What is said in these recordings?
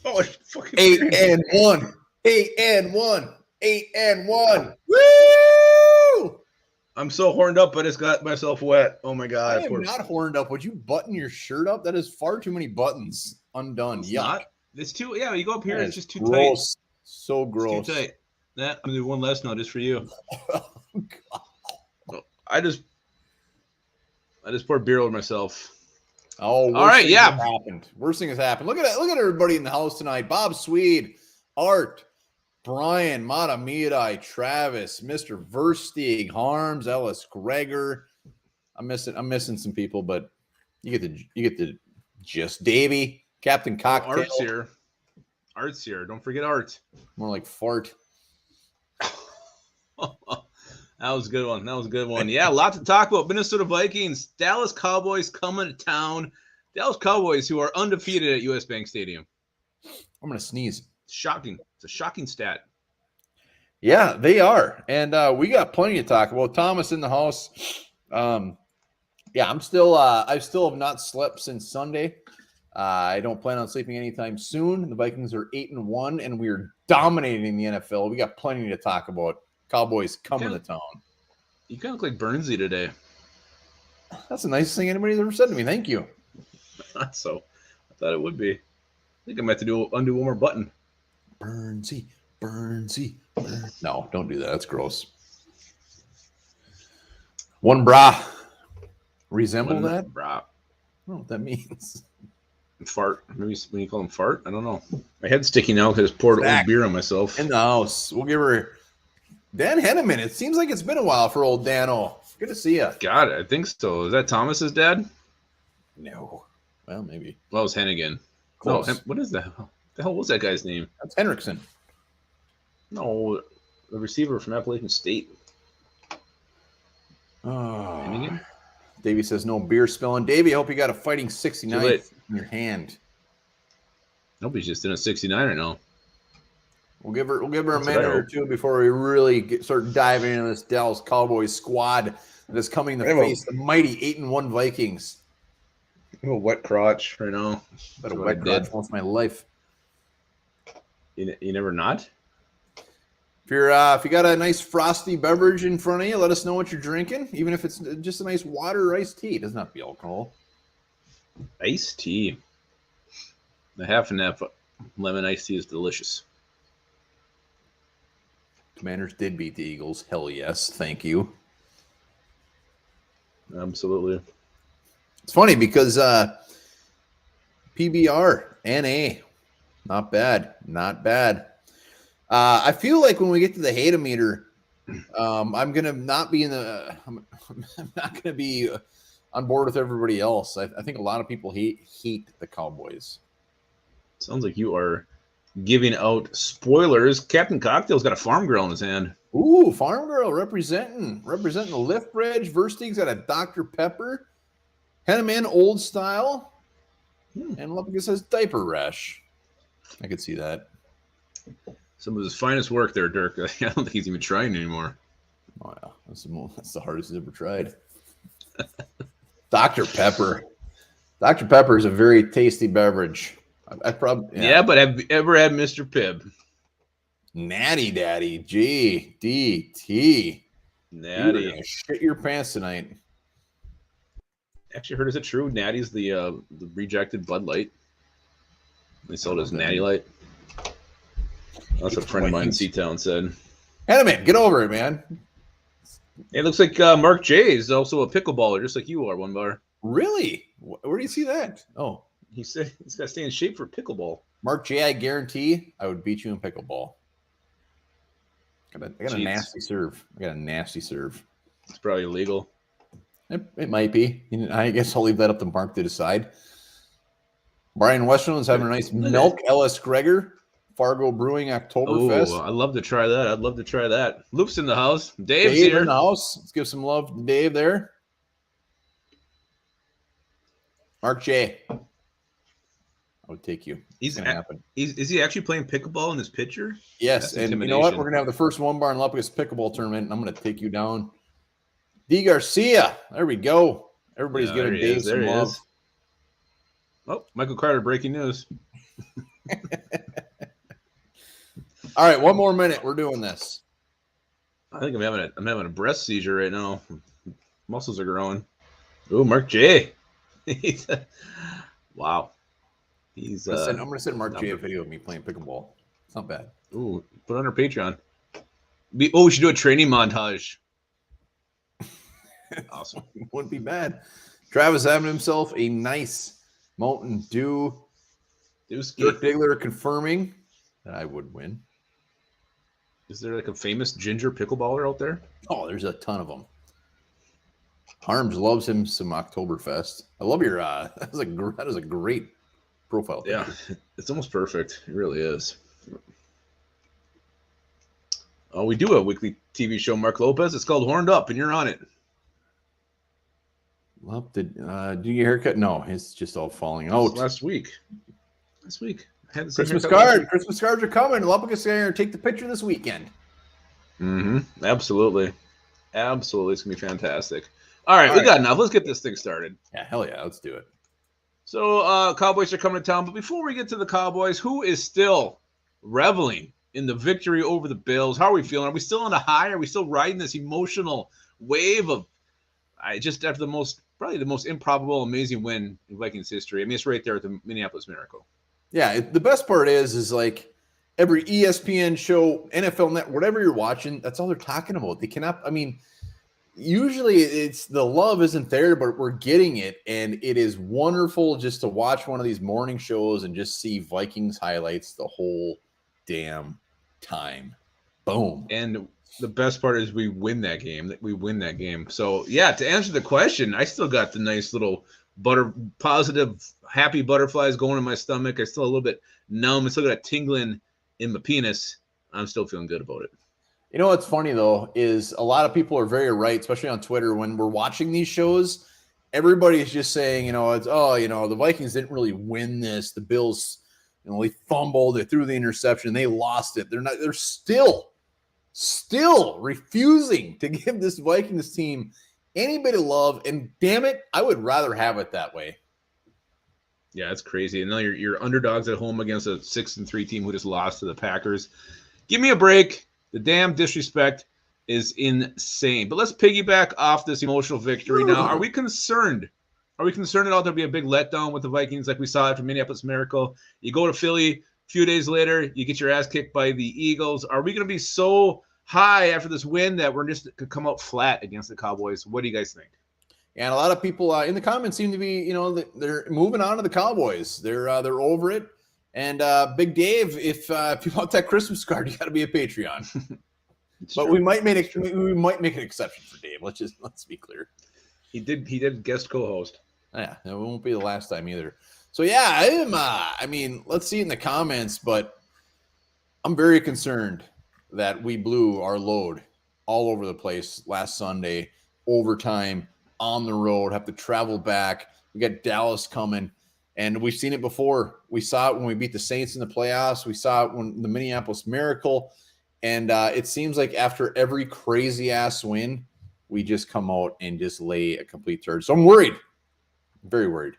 Oh, fucking 8-1. 8-1. 8-1. Woo! I'm so horned up, I just got myself wet. Oh my god! I am not horned up. Would you button your shirt up? That is far too many buttons undone. It's Yuck. not. It's too. Yeah, you go up here. That It's is just too gross. tight. So gross. It's too tight. That I'm gonna do one last now just for you. Oh, God. I just poured beer over myself. Oh, all right, yeah. Happened. Worst thing has happened. Look at it. Look at everybody in the house tonight. Bob Swede, Art, Brian, Mata Miedai, Travis, Mr. Versteeg, Harms, Ellis Gregor. I'm missing some people, but you get the gist. Davey, Captain Cocktail. Art's here. Don't forget Art. More like fart. That was a good one. Yeah, a lot to talk about. Minnesota Vikings, Dallas Cowboys coming to town. Dallas Cowboys, who are undefeated at US Bank Stadium. I'm going to sneeze. Shocking. It's a shocking stat. Yeah, they are. And we got plenty to talk about. Thomas in the house. Yeah, I still have not slept since Sunday. I don't plan on sleeping anytime soon. The Vikings are 8-1, and we are dominating the NFL. We got plenty to talk about. Cowboys coming to town. You kind of look like Burnsy today. That's the nicest thing anybody's ever said to me. Thank you. Not so. I thought it would be. I think I might have to undo one more button. Burnsy. No, don't do that. That's gross. One bra. Resemble that? Bra. I don't know what that means. Fart. Maybe when you call him fart? I don't know. My head's sticking out because I poured old beer on myself. In the house. We'll give her Dan Henneman. It seems like it's been a while for old Dano. Good to see you. God, I think so. Is that Thomas's dad? No. Well, maybe. Well, it was Hennigan. Close. No, what is that? The hell was that guy's name? That's Henriksen. No, the receiver from Appalachian State. Oh. Hennigan? Davey says no beer spilling. Davey, I hope you got a fighting 69 in your hand. Nobody's just in a 69 right now. We'll give her a minute or two before we really start diving into this Dallas Cowboys squad that is coming to face the mighty 8-1 Vikings. I have a wet crotch right now. But a wet crotch most of my life. You never not? If you got a nice frosty beverage in front of you, let us know what you're drinking. Even if it's just a nice water or iced tea, it doesn't have to be alcohol. Iced tea. The half and half lemon iced tea is delicious. Commanders did beat the Eagles. Hell yes. Thank you. Absolutely. It's funny because PBR, NA, not bad. Not bad. I feel like when we get to the hate-o-meter, I'm not gonna be on board with everybody else. I think a lot of people hate the Cowboys. Sounds like you are giving out spoilers. Captain Cocktail's got a farm girl in his hand. Ooh, farm girl representing the lift bridge. Versteeg's got a Dr. Pepper. Henneman old style. And Lupkus says diaper rash. I could see that. Some of his finest work there, Dirk. I don't think he's even trying anymore. Oh yeah, that's the hardest he's ever tried. Dr. Pepper. Dr. Pepper is a very tasty beverage. I probably but have you ever had Mr. Pibb? Natty Daddy, GDT. Natty, you're gonna shit your pants tonight. Actually, heard is it true? Natty's the rejected Bud Light. They sold it as Natty Light. That's what a friend of mine in Seatown said. Henneman, get over it, man. It looks like Mark J is also a pickleballer, just like you are, one bar. Really? Where do you see that? Oh. He said he's got to stay in shape for pickleball. Mark J, I guarantee I would beat you in pickleball. I got a nasty serve. It's probably illegal. It might be. I guess I'll leave that up to Mark to decide. Brian Westerland's having a nice milk. Ellis Gregor, Fargo Brewing Oktoberfest. Oh, I'd love to try that. Luke's in the house. Dave's here. in the house. Let's give some love to Dave there. Mark J. I would take you. Is he actually playing pickleball in this picture? Yes, and you know what? We're gonna have the first One Bar and Lupkus pickleball tournament, and I'm gonna take you down. D. Garcia. There we go. Everybody's giving Dave some love. Oh, Michael Carter, breaking news. All right, one more minute. We're doing this. I think I'm having a breast seizure right now. Muscles are growing. Ooh, Mark J. Wow. He's I'm gonna send Mark J a number. video of me playing pickleball. It's not bad. Ooh, put it on our Patreon. We should do a training montage. Awesome. Wouldn't be bad. Travis having himself a nice Mountain Dew. Dirk Diggler confirming that I would win. Is there like a famous ginger pickleballer out there? Oh, there's a ton of them. Harms loves him some Oktoberfest. I love your that is a great profile picture. Yeah, it's almost perfect. It really is. We do a weekly TV show, Mark Lopez. It's called Horned Up, and you're on it. Well, do your haircut? No, it's just all falling out. Last week. I had the same Christmas haircut card. Christmas cards are coming. Lubbock's going to take the picture this weekend. Mm-hmm. Absolutely. It's going to be fantastic. All right, we got enough. Let's get this thing started. Yeah, hell yeah. Let's do it. So, Cowboys are coming to town. But before we get to the Cowboys, who is still reveling in the victory over the Bills? How are we feeling? Are we still on a high? Are we still riding this emotional wave of just after probably the most improbable, amazing win in Vikings history? I mean, it's right there at the Minneapolis Miracle. Yeah, the best part is like every ESPN show, NFL Net, whatever you're watching, that's all they're talking about. They cannot, I mean, usually it's the love isn't there, but we're getting it. And it is wonderful just to watch one of these morning shows and just see Vikings highlights the whole damn time. Boom. And the best part is we win that game. So, yeah, to answer the question, I still got the nice little positive, happy butterflies going in my stomach. I still a little bit numb. I still got a tingling in my penis. I'm still feeling good about it. You know what's funny, though, is a lot of people are very right, especially on Twitter. When we're watching these shows, everybody is just saying, the Vikings didn't really win this. The Bills, they fumbled. They threw the interception. They lost it. They're still refusing to give this Vikings team any bit of love. And damn it, I would rather have it that way. Yeah, it's crazy. And now you're underdogs at home against a 6-3 team who just lost to the Packers. Give me a break. The damn disrespect is insane. But let's piggyback off this emotional victory now. Are we concerned? Are we concerned at all there'll be a big letdown with the Vikings like we saw after Minneapolis Miracle? You go to Philly, a few days later, you get your ass kicked by the Eagles. Are we going to be so high after this win that we're just could come out flat against the Cowboys? What do you guys think? And a lot of people in the comments seem to be, they're moving on to the Cowboys. They're over it. And Big Dave, if you want that Christmas card, you got to be a Patreon. But we might make an exception for Dave. Let's be clear. He did guest co-host. Yeah, it won't be the last time either. So yeah, I am. Let's see in the comments, but I'm very concerned that we blew our load all over the place last Sunday, overtime, on the road, have to travel back. We got Dallas coming, and we've seen it before. We saw it when we beat the Saints in the playoffs. We saw it when the Minneapolis Miracle, and it seems like after every crazy-ass win, we just come out and just lay a complete turd. So I'm worried. I'm very worried.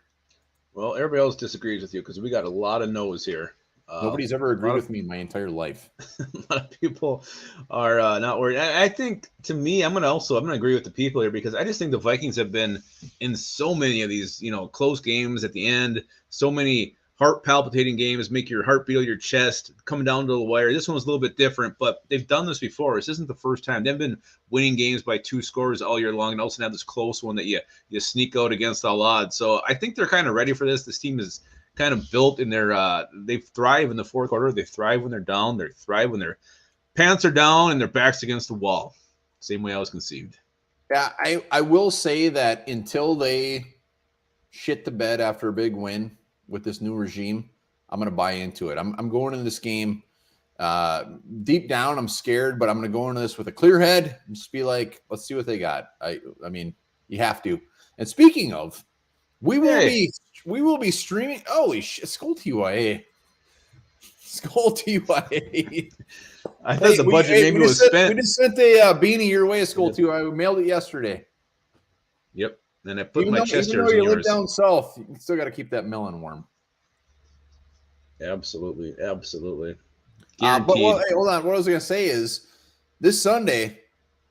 Well, everybody else disagrees with you because we got a lot of no's here. Nobody's ever agreed with me in my entire life. A lot of people are not worried. I think, to me, I'm gonna agree with the people here because I just think the Vikings have been in so many of these, close games at the end, so many heart palpitating games, make your heart beat out your chest, coming down to the wire. This one was a little bit different, but they've done this before. This isn't the first time. They've been winning games by 2 scores all year long, and also have this close one that you sneak out against all odds. So I think they're kind of ready for this. This team is kind of built in their they thrive in the fourth quarter. They thrive when they're down. They thrive when their pants are down and their backs against the wall. Same way I was conceived. Yeah, I will say that until they shit the bed after a big win with this new regime, I'm going to buy into it. I'm going into this game deep down. I'm scared, but I'm going to go into this with a clear head and just be like, let's see what they got. I mean, you have to. And speaking of, we will be streaming. Holy shit! Skull TYA. I thought the budget maybe was spent. We just sent a beanie your way, Skull TYA. We mailed it yesterday. Yep. And I put my chest hairs in yours. You live down south, you still got to keep that melon warm. Absolutely. Guaranteed. Hey, hold on. What I was going to say is this Sunday,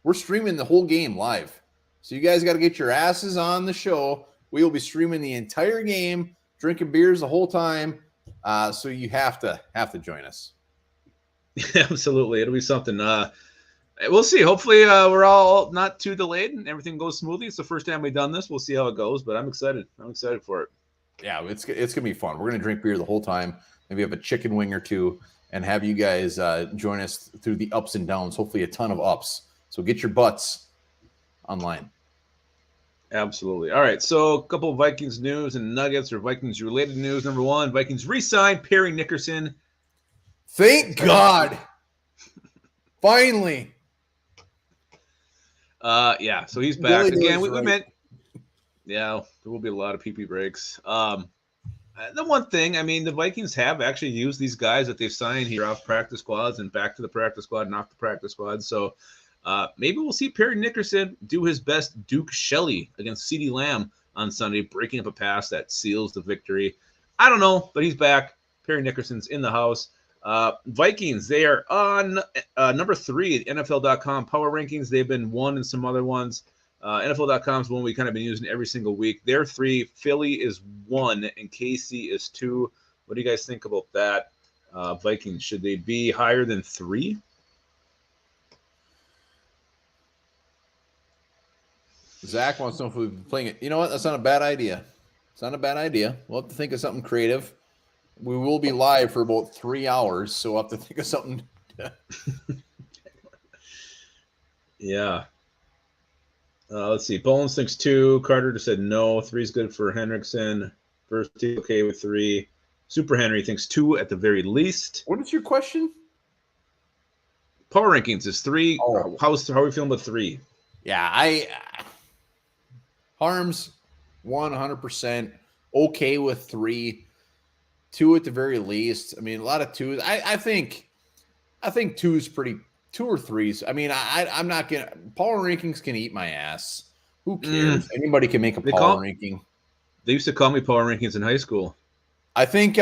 we're streaming the whole game live. So you guys got to get your asses on the show. We will be streaming the entire game, drinking beers the whole time. So you have to join us. Absolutely. It'll be something. We'll see. Hopefully, we're all not too delayed and everything goes smoothly. It's the first time we've done this. We'll see how it goes, but I'm excited. I'm excited for it. Yeah, it's gonna be fun. We're gonna drink beer the whole time. Maybe have a chicken wing or two, and have you guys join us through the ups and downs. Hopefully, a ton of ups. So get your butts online. Absolutely. All right. So a couple of Vikings news and Nuggets or Vikings related news. Number one, Vikings re-signed Perry Nickerson. Thank God. Finally. Yeah. So he's back again. We meant. Yeah, there will be a lot of PP breaks. The one thing, I mean, the Vikings have actually used these guys that they've signed here off practice squads and back to the practice squad and off the practice squad. So maybe we'll see Perry Nickerson do his best Duke Shelley against CeeDee Lamb on Sunday, breaking up a pass that seals the victory. I don't know, but he's back. Perry Nickerson's in the house. Vikings, they are on number 3 at NFL.com power rankings. They've been 1 in some other ones. NFL.com is one we kind of been using every single week. They're 3. Philly is 1, and KC is 2. What do you guys think about that? Vikings, should they be higher than 3? Zach wants to know if we've been playing it. You know what? That's not a bad idea. It's not a bad idea. We'll have to think of something creative. We will be live for about 3 hours, so we'll have to think of something. Yeah. Let's see. Bones thinks 2. Carter just said no. 3 is good for Hendrickson. First team okay with 3. Super Henry thinks 2 at the very least. What is your question? Power rankings is 3. Oh. How are we feeling about 3? Yeah, Harms 100% okay with 3. 2 at the very least. I mean, a lot of 2s. I think 2 is pretty. 2 or 3s. I mean, I'm not gonna. Power rankings can eat my ass. Who cares? Anybody can make a power ranking. They used to call me power rankings in high school. I think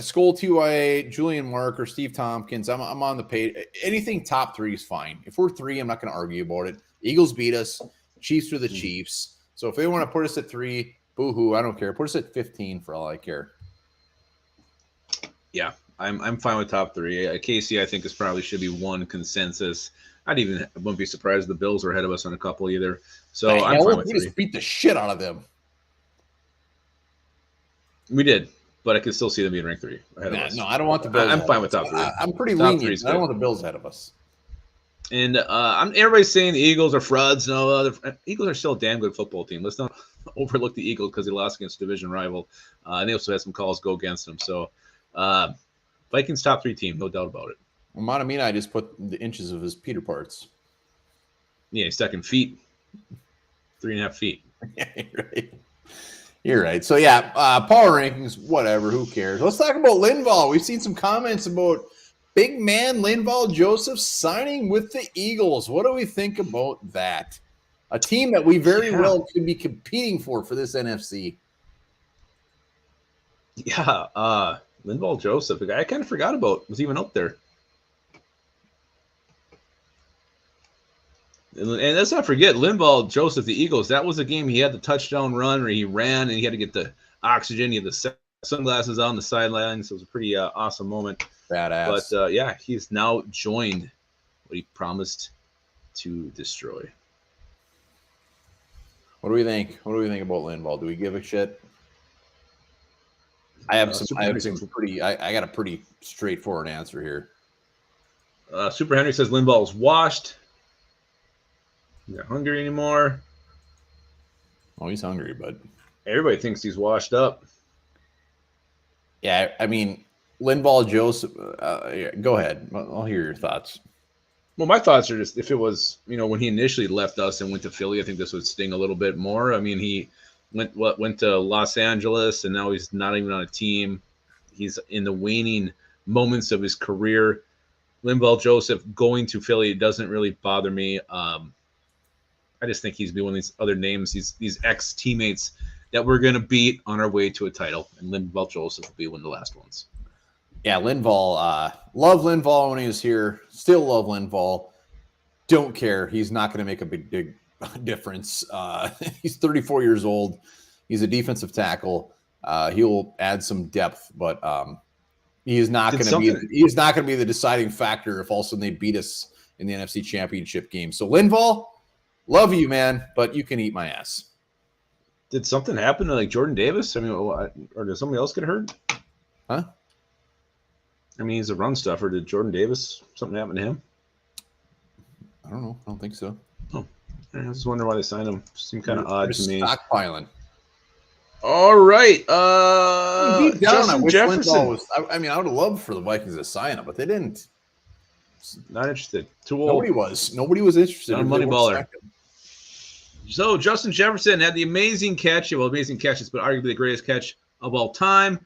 Skull TY, Julian Mark, or Steve Tompkins. I'm on the page. Anything top 3 is fine. If we're 3, I'm not going to argue about it. Eagles beat us. Chiefs are the Chiefs. So if they want to put us at 3, boo-hoo, I don't care. Put us at 15 for all I care. Yeah. I'm fine with top 3. Casey, I think, is probably should be 1 consensus. I wouldn't be surprised if the Bills were ahead of us on a couple either. So I'm fine with 3. We just beat the shit out of them. We did, but I can still see them being ranked 3 ahead of us. No, I don't want the Bills. I'm fine with top 3. I'm pretty lenient. I don't want the Bills ahead of us. And everybody's saying the Eagles are frauds. No, the Eagles are still a damn good football team. Let's not overlook the Eagles because they lost against a division rival. And they also had some calls go against them. So Vikings top 3 team, no doubt about it. Well, Montemina, I just put the inches of his Peter parts. Yeah, he's stuck in feet. 3.5 feet. Yeah, right. You're right. So, yeah, power rankings, whatever. Who cares? Let's talk about Linval. We've seen some comments about big man Linval Joseph signing with the Eagles. What do we think about that? A team that we very well could be competing for this NFC. Yeah, Linval Joseph, a guy I kind of forgot about, was even up there. And let's not forget, Linval Joseph, the Eagles, that was a game he had the touchdown run where he ran and he had to get the oxygen. He had the sunglasses on the sideline. So it was a pretty awesome moment. Badass. But, yeah, he's now joined what he promised to destroy. What do we think? What do we think about Linval? Do we give a shit? I got a pretty straightforward answer here. Super Henry says Linval's washed. He's not hungry anymore. Oh, he's hungry, but everybody thinks he's washed up. Yeah, I mean, Linval Joseph. Go ahead. I'll hear your thoughts. Well, my thoughts are just if it was, when he initially left us and went to Philly, I think this would sting a little bit more. I mean, he went to Los Angeles, and now he's not even on a team. He's in the waning moments of his career. Linval Joseph going to Philly doesn't really bother me. I just think he's one of these other names, these ex-teammates that we're going to beat on our way to a title, and Linval Joseph will be one of the last ones. Yeah, Linval. Love Linval when he was here. Still love Linval. Don't care. He's not going to make a big difference. He's 34 years old. He's a defensive tackle. He'll add some depth, but he is not going to be. He's not going to be the deciding factor if all of a sudden they beat us in the NFC Championship game. So Linval, love you, man, but you can eat my ass. Did something happen to like Jordan Davis? I mean, or did somebody else get hurt? Huh? I mean, he's a run stuffer. Did Jordan Davis, something happen to him? I don't know. I don't think so. Oh, I was just wondering why they signed him. Seemed kind of odd to me. Stockpiling. All right. Deep down, Justin Jefferson. I would have loved for the Vikings to sign him, but they didn't. Not interested. Too old. Nobody was interested. Not a money baller. So Justin Jefferson had the amazing catch. Well, amazing catches, but arguably the greatest catch of all time.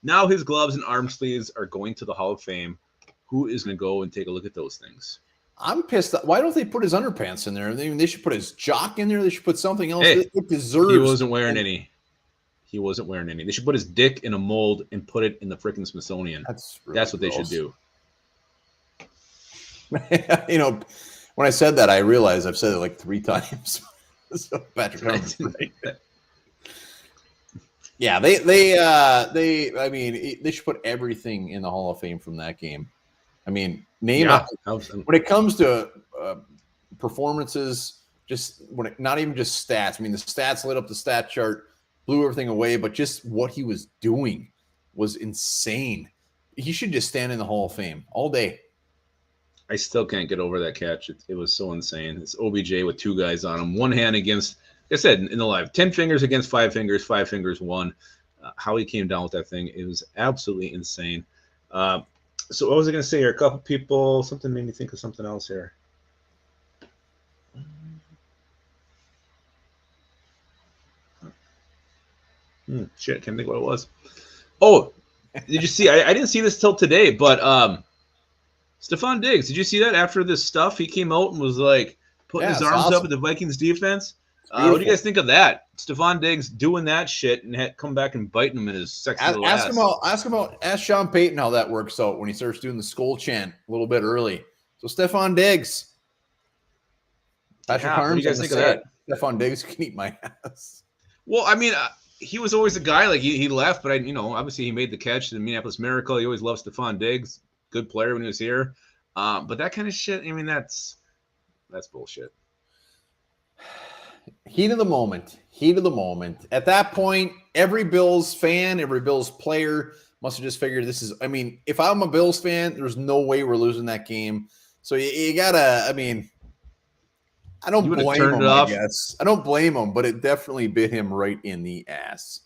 Now his gloves and arm sleeves are going to the Hall of Fame. Who is going to go and take a look at those things? I'm pissed. Why don't they put his underpants in there? They should put his jock in there. They should put something else. Hey, it deserves. He wasn't wearing any. He wasn't wearing any. They should put his dick in a mold and put it in the freaking Smithsonian. That's what they should do. You know, when I said that, I realized I've said it like 3 times. So Patrick, yeah, I mean, they should put everything in the Hall of Fame from that game. I mean, when it comes to performances, not even just stats. I mean, the stats lit up the stat chart, blew everything away, but just what he was doing was insane. He should just stand in the Hall of Fame all day. I still can't get over that catch. It was so insane. It's OBJ with 2 guys on him, one hand against, like I said, in the live, 10 fingers against 5 fingers, 5 fingers, 1. How he came down with that thing, it was absolutely insane. So what was I going to say here? A couple people, something made me think of something else here. Shit, can't think what it was. Oh, did you see? I didn't see this till today, but Stephon Diggs, did you see that after this stuff? He came out and was like putting his arms up at the Vikings defense. What do you guys think of that? Stephon Diggs doing that shit and had come back and biting him in his sexy little ass. Ask Sean Payton how that works out when he starts doing the skull chant a little bit early. So Stephon Diggs. Patrick Harms, what do you guys think of that? Stephon Diggs can eat my ass. Well, I mean, he was always a guy, like he left, but obviously he made the catch in the Minneapolis Miracle. He always loved Stephon Diggs. Good player when he was here. But that kind of shit, I mean, that's bullshit. Heat of the moment. At that point, every Bills fan, every Bills player must have just figured this is, I mean, if I'm a Bills fan, there's no way we're losing that game. So you gotta, I mean, I don't blame him, I guess. I don't blame him, but it definitely bit him right in the ass.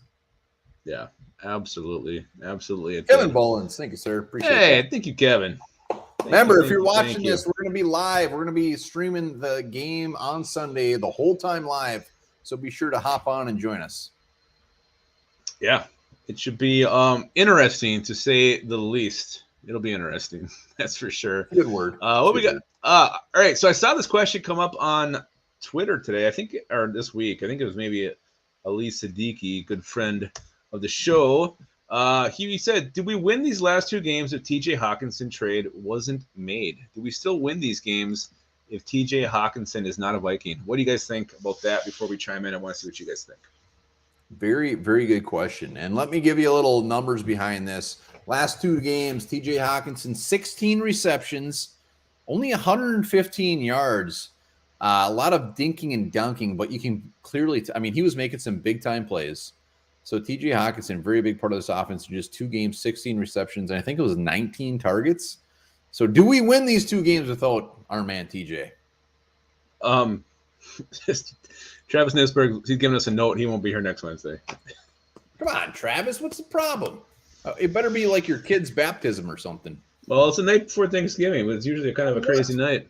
Yeah, absolutely. Kevin Bollins, thank you, sir. Appreciate it. Hey, thank you, Kevin. Remember, if you're watching this, we're going to be live. We're going to be streaming the game on Sunday the whole time live. So be sure to hop on and join us. Yeah, it should be interesting to say the least. It'll be interesting. That's for sure. Good word. What we got? All right. So I saw this question come up on Twitter today. Or this week. I think it was maybe Ali Siddiqui, good friend of the show. He said, did we win these last 2 games if TJ Hawkinson trade wasn't made? Do we still win these games if TJ Hawkinson is not a Viking? What do you guys think about that before we chime in? I want to see what you guys think. Very, very good question. And let me give you a little numbers behind this. Last 2 games, TJ Hawkinson, 16 receptions, only 115 yards. A lot of dinking and dunking, but you can clearly, he was making some big-time plays. So TJ Hawkinson, very big part of this offense, just 2 games, 16 receptions, and I think it was 19 targets. So do we win these 2 games without our man TJ? Travis Nisberg, he's giving us a note. He won't be here next Wednesday. Come on, Travis. What's the problem? It better be like your kid's baptism or something. Well, it's the night before Thanksgiving, but it's usually kind of a crazy night.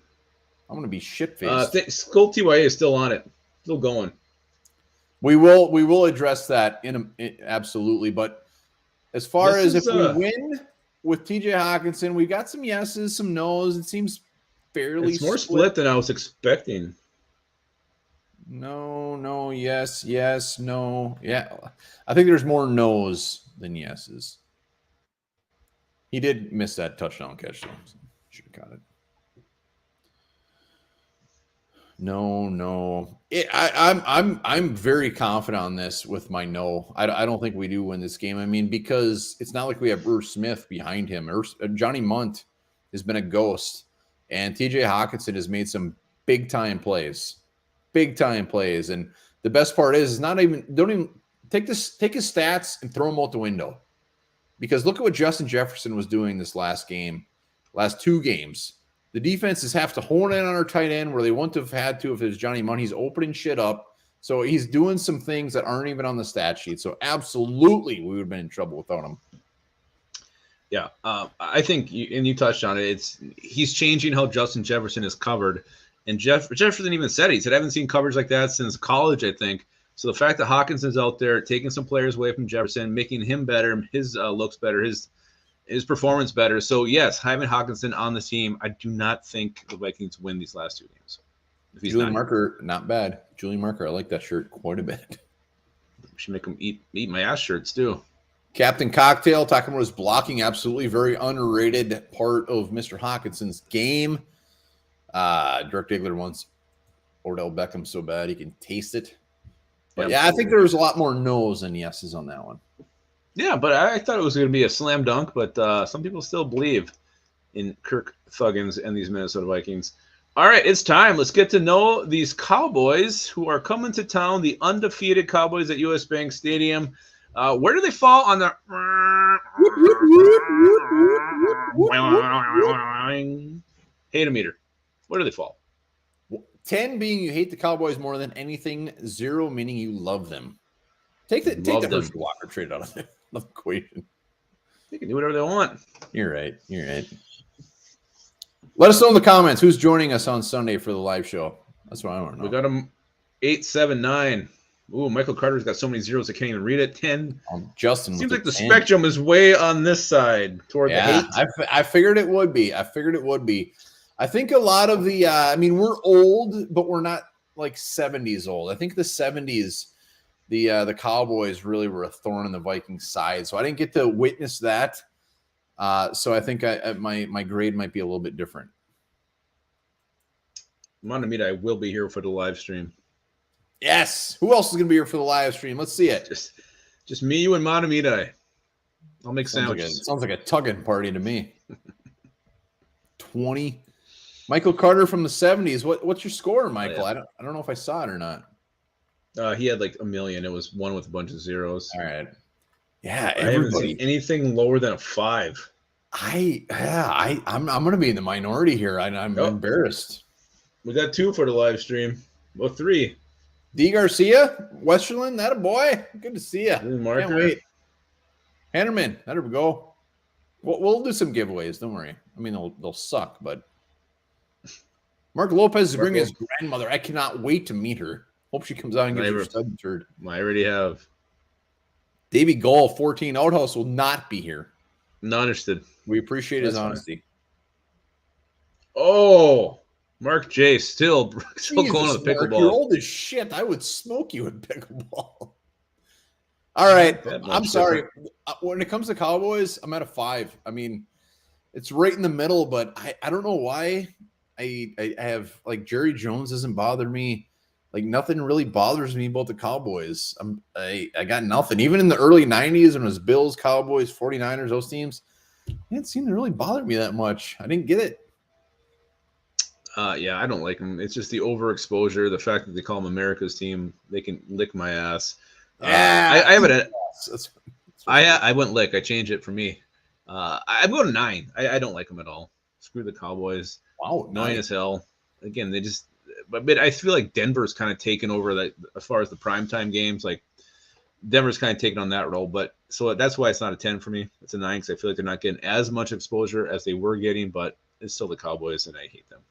I'm going to be shit-faced. Skull TYA is still on it. Still going. We will address that absolutely. But as far as if we win with TJ Hawkinson, we got some yeses, some nos. It seems fairly It's more split than I was expecting. No, yes, no. Yeah. I think there's more nos than yeses. He did miss that touchdown catch, though. So should have caught it. No. I'm very confident on this with my no. I don't think we do win this game. I mean, because it's not like we have Bruce Smith behind him. Johnny Munt has been a ghost, and TJ Hawkinson has made some big time plays. And the best part is don't even take his stats and throw them out the window. Because look at what Justin Jefferson was doing this last 2 games. The defenses have to hone in on our tight end where they wouldn't have had to if it was Johnny Munn. He's opening shit up. So he's doing some things that aren't even on the stat sheet. So absolutely, we would have been in trouble without him. Yeah, I think, you touched on it. He's changing how Justin Jefferson is covered. And Jefferson even said, I haven't seen coverage like that since college, I think. So the fact that Hawkinson's out there taking some players away from Jefferson, making him better, his looks better, his performance better. So, yes, having Hawkinson on the team, I do not think the Vikings win these last 2 games. Julian Marker, not bad. Julian Marker, I like that shirt quite a bit. We should make him eat my ass shirts, too. Captain Cocktail talking about his blocking, absolutely very underrated part of Mr. Hawkinson's game. Dirk Diggler wants Odell Beckham so bad he can taste it. But yeah, I think there was a lot more no's than yeses on that one. Yeah, but I thought it was going to be a slam dunk, but some people still believe in Kirk Thuggins and these Minnesota Vikings. All right, it's time. Let's get to know these Cowboys who are coming to town, the undefeated Cowboys at US Bank Stadium. Where do they fall on the hate meter? Where do they fall? 10 being you hate the Cowboys more than anything. 0 meaning you love them. Take the Herschel Walker trade out of the equation. They can do whatever they want. You're right. Let us know in the comments who's joining us on Sunday for the live show. That's what I want to know. We got them 879. Ooh, Michael Carter's got so many zeros I can't even read it. 10. Justin seems like the 10. Spectrum is way on this side toward the hate. I figured it would be. I think a lot of the we're old, but we're not like 70s old. I think the 70s, the Cowboys really were a thorn in the Vikings' side. So I didn't get to witness that. So I think my grade might be a little bit different. Montemita, I will be here for the live stream. Yes. Who else is going to be here for the live stream? Let's see it. Just me, you, and Montemita. I'll make sandwiches. Sounds like a tugging party to me. 20. Michael Carter from the 70s. What's your score, Michael? I don't know if I saw it or not. He had like 1 million. It was one with a bunch of zeros. All right. Yeah, I haven't seen anything lower than a 5. I'm going to be in the minority here. I'm embarrassed. We got 2 for the live stream. Well, 3. D. Garcia, Westerland, that a boy. Good to see you. Can't wait. Hannerman, that'll go. We'll do some giveaways. Don't worry. I mean, they'll suck, but Mark Lopez is bringing his grandmother. I cannot wait to meet her. Hope she comes out and gives her stud turd. I already have. Davey Gull, 14 Outhouse will not be here. Not interested. We appreciate his honesty. Oh, Mark J. still going on the pickleball. Mark, you're old as shit. I would smoke you in pickleball. All right. I'm sorry. When it comes to Cowboys, I'm at a 5. I mean, it's right in the middle, but I don't know why. I have, like, Jerry Jones doesn't bother me. Like, nothing really bothers me about the Cowboys. I got nothing. Even in the early 90s when it was Bills, Cowboys, 49ers, those teams, it didn't seem to really bother me that much. I didn't get it. Yeah, I don't like them. It's just the overexposure, the fact that they call them America's team. They can lick my ass. Yeah, I have it at. I went lick. I changed it for me. I'm going to 9. I don't like them at all. Screw the Cowboys. Wow, 9 as hell. Again, they just. But I feel like Denver's kind of taken over that as far as the primetime games. Like Denver's kind of taken on that role. But so that's why it's not a 10 for me. It's a 9 because I feel like they're not getting as much exposure as they were getting. But it's still the Cowboys, and I hate them.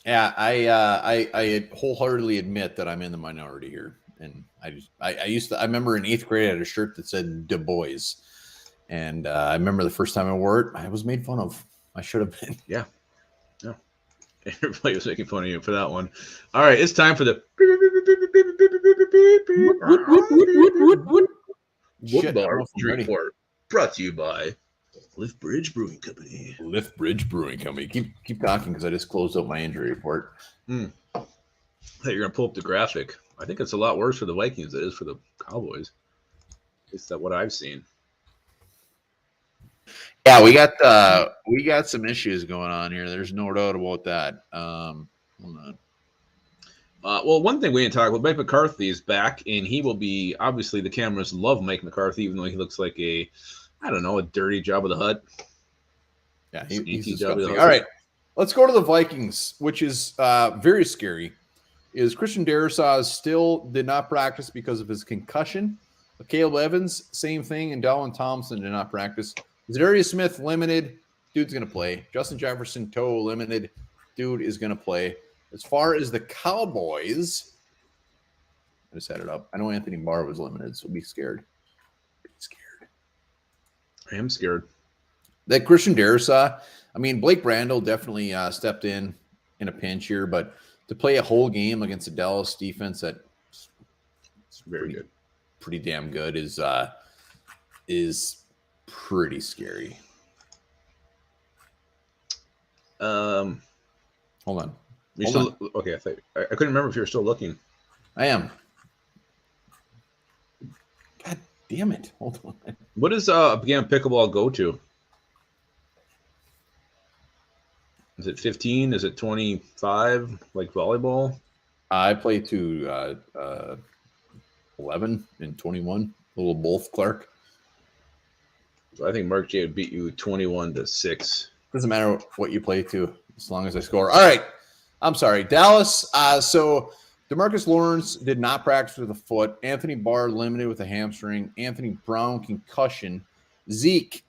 Yeah, I wholeheartedly admit that I'm in the minority here, and I remember in 8th grade I had a shirt that said Du Bois, and I remember the first time I wore it, I was made fun of. I should have been. Yeah. Everybody was making fun of you for that one. All right, it's time for the Woodbar Report, brought to you by Lift Bridge Brewing Company. Lift Bridge Brewing Company. Keep talking because I just closed out my injury report. I thought you were going to pull up the graphic. I think it's a lot worse for the Vikings than it is for the Cowboys. At least that's what I've seen. Yeah, we got some issues going on here. There's no doubt about that. Hold on. Well, one thing we didn't talk about, Mike McCarthy is back, and he will be, obviously, the cameras love Mike McCarthy, even though he looks like a dirty job of the Hut. Yeah, he's disgusting. All right, let's go to the Vikings, which is very scary. Is Christian Darrisaw still did not practice because of his concussion. Caleb Evans, same thing, and Dalvin Thompson did not practice. Zadarius Smith, limited. Dude's going to play. Justin Jefferson, toe, limited. Dude is going to play. As far as the Cowboys, I just had it up. I know Anthony Barr was limited, so be scared. I am scared. That Christian Darrisaw, I mean, Blake Brandel definitely stepped in a pinch here, but to play a whole game against the Dallas defense that's very good, pretty damn good is pretty scary. Hold on. Okay? I couldn't remember if you were still looking. I am. God damn it! Hold on. What does Began Pickleball go to? Is it 15? Is it 25? Like volleyball? I play to 11 and 21. A little both, Clark. So I think Mark J would beat you 21-6. Doesn't matter what you play to, as long as I score. All right. I'm sorry. Dallas. So DeMarcus Lawrence did not practice with a foot. Anthony Barr limited with a hamstring. Anthony Brown concussion. Zeke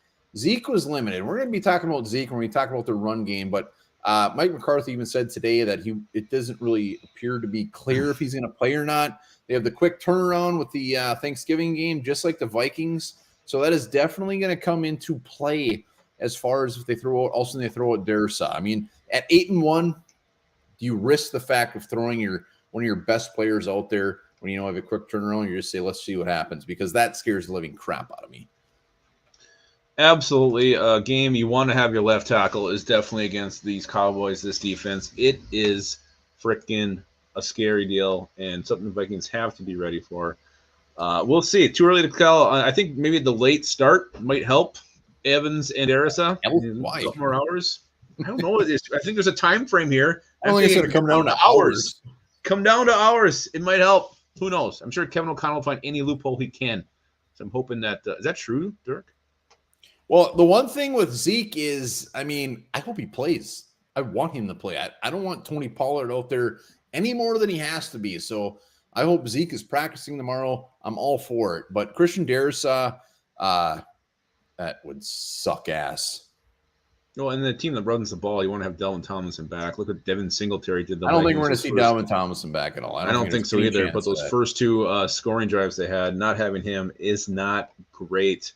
was limited. We're going to be talking about Zeke when we talk about the run game, but Mike McCarthy even said today that it doesn't really appear to be clear if he's going to play or not. They have the quick turnaround with the Thanksgiving game, just like the Vikings. So that is definitely going to come into play as far as if they throw out Darrisaw. I mean, at 8-1, do you risk the fact of throwing one of your best players out there when you know have a quick turnaround? You just say, let's see what happens, because that scares the living crap out of me. Absolutely. A game you want to have your left tackle is definitely against these Cowboys, this defense. It is freaking a scary deal and something the Vikings have to be ready for. We'll see. Too early to tell. I think maybe the late start might help Evans and Darrisaw. Why? A couple more hours. I don't know. I think there's a time frame here. I think it's going to come down to hours. Come down to hours. It might help. Who knows? I'm sure Kevin O'Connell will find any loophole he can. So I'm hoping that is that true, Dirk? Well, the one thing with Zeke is, I mean, I hope he plays. I want him to play. I don't want Tony Pollard out there any more than he has to be. So I hope Zeke is practicing tomorrow. I'm all for it. But Christian Darrisaw, that would suck ass. No, and the team that runs the ball, you want to have Dalvin Tomlinson back. Look what Devin Singletary did. I don't think we're going to see Dalvin Tomlinson back at all. I don't think so either. But those first two scoring drives they had, not having him is not great.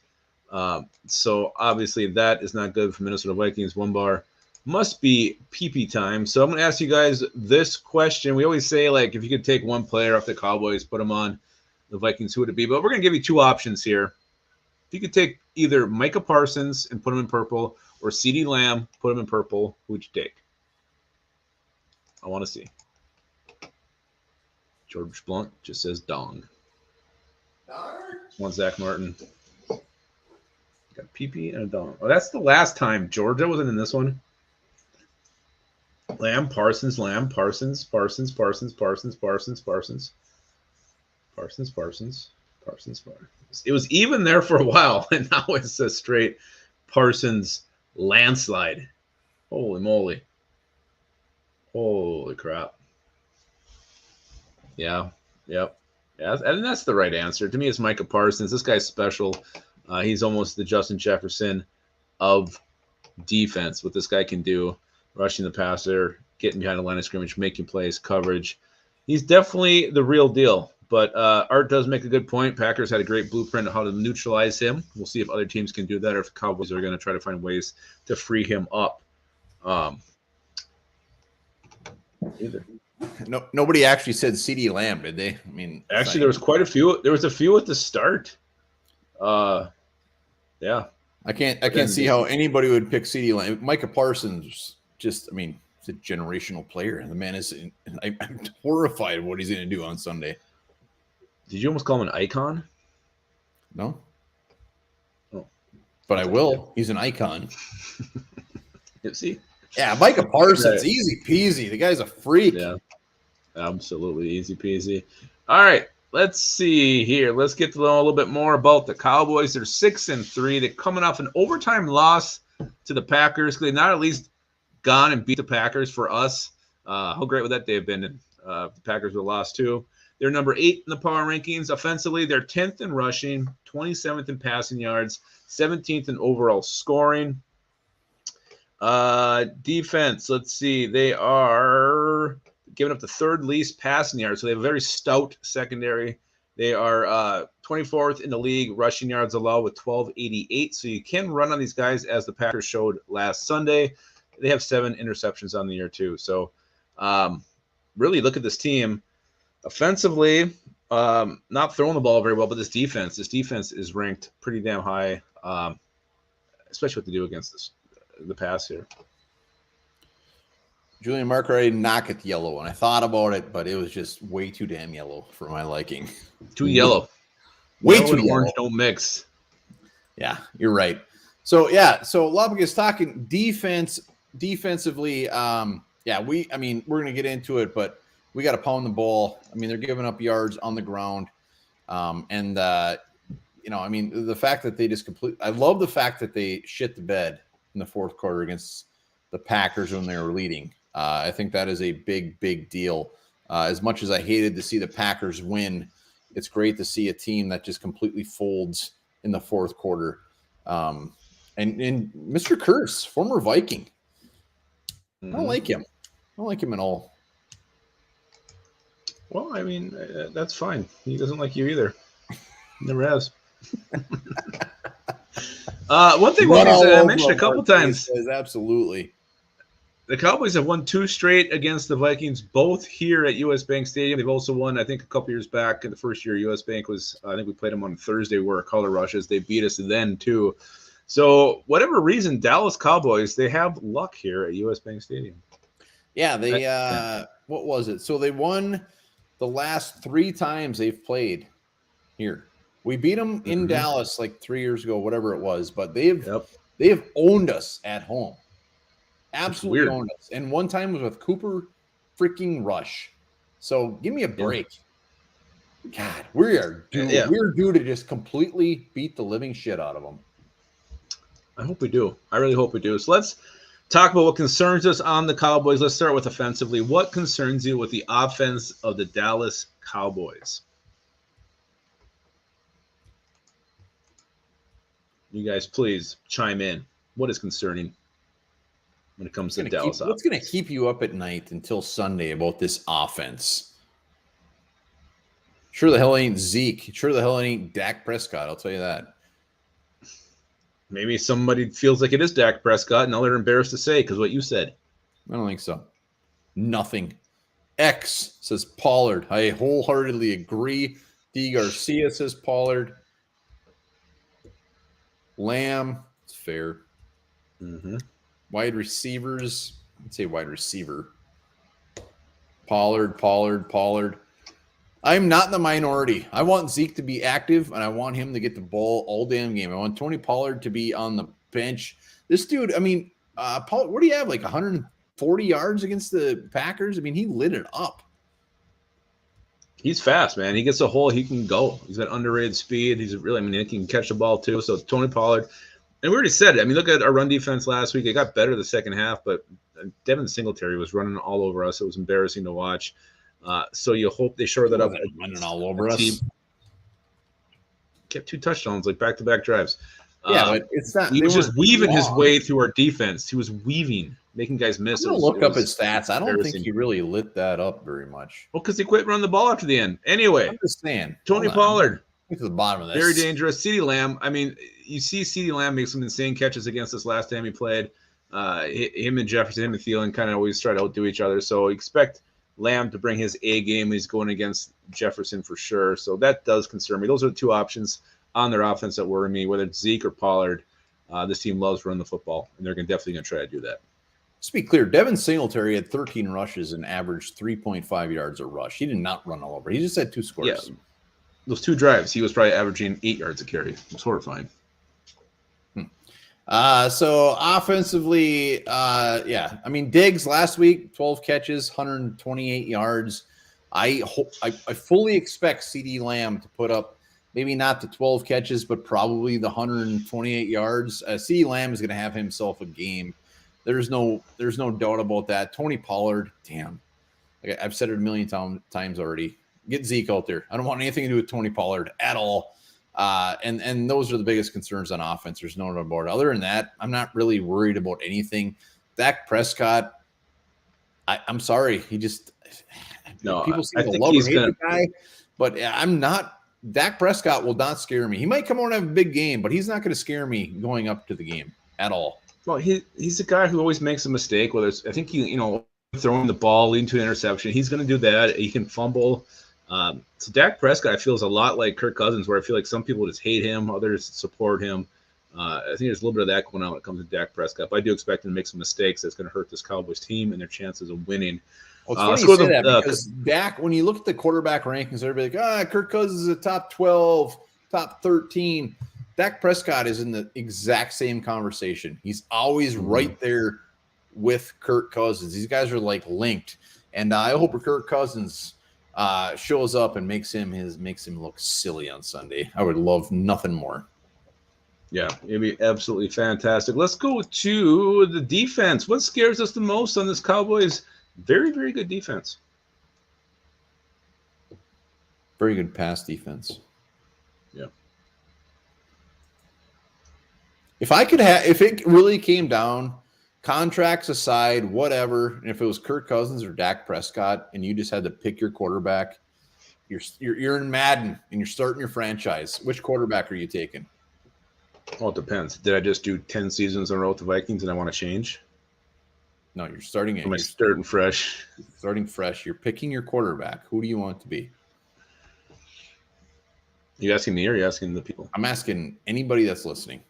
So obviously that is not good for Minnesota Vikings. One bar must be PP time. So I'm going to ask you guys this question. We always say, like, if you could take one player off the Cowboys, put him on the Vikings, who would it be? But we're going to give you two options here. If you could take either Micah Parsons and put him in purple, or CeeDee Lamb, put him in purple, who would you take? I want to see. George Blunt just says dong. One Zach Martin. Got a PP and a dong. Oh, that's the last time. Georgia wasn't in this one. Lamb, Parsons, Parsons. It was even there for a while, and now it's a straight Parsons landslide. Holy moly. Holy crap. Yeah. Yep. Yeah, and that's the right answer. To me, it's Micah Parsons. This guy's special. He's almost the Justin Jefferson of defense. What this guy can do, rushing the passer, getting behind the line of scrimmage, making plays, coverage. He's definitely the real deal. But Art does make a good point. Packers had a great blueprint on how to neutralize him. We'll see if other teams can do that, or if the Cowboys are going to try to find ways to free him up. Either. No, nobody actually said CeeDee Lamb, did they? I mean, actually, there was quite a few. There was a few at the start. Yeah. I can't see how anybody would pick CeeDee Lamb. Micah Parsons, just, I mean, he's a generational player. The man is, I'm horrified of what he's going to do on Sunday. Did you almost call him an icon? No. Oh. But I will. He's an icon. Is he? Yeah, Micah Parsons, easy peasy. The guy's a freak. Yeah, absolutely easy peasy. All right, let's see here. Let's get to know a little bit more about the Cowboys. They're 6-3. They're coming off an overtime loss to the Packers. They've not at least gone and beat the Packers for us. How great would that day have been? The Packers would have lost too. They're number 8 in the power rankings. Offensively, they're 10th in rushing, 27th in passing yards, 17th in overall scoring. Defense, let's see. They are giving up the 3rd least passing yards, so they have a very stout secondary. They are 24th in the league rushing yards allowed with 1288. So you can run on these guys, as the Packers showed last Sunday. They have 7 interceptions on the year too. So really look at this team. Offensively, not throwing the ball very well, but this defense is ranked pretty damn high, especially what they do against the pass here. Julian Marquardt knock at yellow, and I thought about it, but it was just way too damn yellow for my liking. Too yellow. Way yellow too and yellow. Orange don't mix. Yeah, you're right. So Lubbock is talking defensively. We're gonna get into it, but we got to pound the ball. I mean, they're giving up yards on the ground, the fact that they just I love the fact that they shit the bed in the 4th quarter against the Packers when they were leading. I think that is a big, big deal. As much as I hated to see the Packers win, it's great to see a team that just completely folds in the 4th quarter. And Mr. Curse, former Viking. I don't like him. I don't like him at all. Well, I mean, that's fine. He doesn't like you either. Never has. One thing I mentioned a couple times is absolutely. The Cowboys have won 2 straight against the Vikings, both here at US Bank Stadium. They've also won, I think, a couple years back. In the first year, US Bank was, I think we played them on Thursday, where color rushes. They beat us then too. So, whatever reason, Dallas Cowboys, they have luck here at US Bank Stadium. Yeah, they what was it? So they won the last 3 times they've played here. We beat them in Dallas like 3 years ago, whatever it was, but they have owned us at home. Absolutely owned us. And one time was with Cooper freaking Rush. So give me a break. God, we're due to just completely beat the living shit out of them. I hope we do. I really hope we do. So let's talk about what concerns us on the Cowboys. Let's start with offensively. What concerns you with the offense of the Dallas Cowboys? You guys, please chime in. What is concerning when it comes to the Dallas offense? What's going to keep you up at night until Sunday about this offense? Sure the hell ain't Zeke. Sure the hell ain't Dak Prescott. I'll tell you that. Maybe somebody feels like it is Dak Prescott, and now they're embarrassed to say because what you said. I don't think so. Nothing. X says Pollard. I wholeheartedly agree. D. Garcia says Pollard. Lamb, it's fair. Wide receivers, I'd say wide receiver. Pollard. I'm not in the minority. I want Zeke to be active, and I want him to get the ball all damn game. I want Tony Pollard to be on the bench. This dude, I mean, Pollard, what do you have, like 140 yards against the Packers? I mean, he lit it up. He's fast, man. He gets a hole, he can go. He's got underrated speed. He's really, I mean, he can catch the ball too. So Tony Pollard, and we already said it. I mean, look at our run defense last week. It got better the second half, but Devin Singletary was running all over us. It was embarrassing to watch. So you hope they shore that up. Running all over us. Kept 2 touchdowns, like back-to-back drives. But it's not. He was just weaving his way through our defense. He was weaving, making guys miss. I'm gonna look up his stats. I don't think he really lit that up very much. Well, because he quit running the ball after the end. Anyway, I'm just saying. Tony Pollard. Get to the bottom of this. Very dangerous. CeeDee Lamb. I mean, you see CeeDee Lamb make some insane catches against us last time he played. Him and Jefferson, him and Thielen kind of always try to outdo each other. So expect Lamb to bring his A game. He's going against Jefferson for sure. So that does concern me. Those are the 2 options on their offense that worry me, whether it's Zeke or Pollard. This team loves running the football, and they're definitely going to try to do that. Let's be clear. Devin Singletary had 13 rushes and averaged 3.5 yards a rush. He did not run all over. He just had 2 scores. Yeah, those 2 drives, he was probably averaging 8 yards a carry. It was horrifying. So offensively, yeah. I mean, Diggs last week, 12 catches, 128 yards. I fully expect CeeDee Lamb to put up maybe not the 12 catches, but probably the 128 yards. CeeDee Lamb is going to have himself a game. There's no doubt about that. Tony Pollard, damn. Like I've said it a million times already. Get Zeke out there. I don't want anything to do with Tony Pollard at all. And those are the biggest concerns on offense. There's no doubt about it. Other than that, I'm not really worried about anything. Dak Prescott, I'm sorry. He just people seem to love or hate the guy, but I'm not. Dak Prescott will not scare me. He might come out and have a big game, but he's not going to scare me going up to the game at all. Well, he's a guy who always makes a mistake. Whether it's, I think throwing the ball leading to an interception, he's going to do that. He can fumble. So Dak Prescott, I feel, is a lot like Kirk Cousins, where I feel like some people just hate him, others support him. I think there's a little bit of that going on when it comes to Dak Prescott. But I do expect him to make some mistakes that's going to hurt this Cowboys team and their chances of winning. Well, it's funny you say that because Dak, when you look at the quarterback rankings, everybody's like, Kirk Cousins is a top 12, top 13. Dak Prescott is in the exact same conversation. He's always right there with Kirk Cousins. These guys are like linked. And I hope Kirk Cousins shows up and makes him look silly on Sunday. I would love nothing more. Yeah, it'd be absolutely fantastic. Let's go to the defense. What scares us the most on this Cowboys? Very, very good defense. Very good pass defense. Yeah. If it really came down, contracts aside, whatever, and if it was Kirk Cousins or Dak Prescott, and you just had to pick your quarterback, you're in Madden and you're starting your franchise. Which quarterback are you taking? Well, it depends. Did I just do 10 seasons in a row with the Vikings and I want to change? No, you're starting it. Am I starting fresh? Starting fresh. You're picking your quarterback. Who do you want to be? You asking me or are you asking the people? I'm asking anybody that's listening.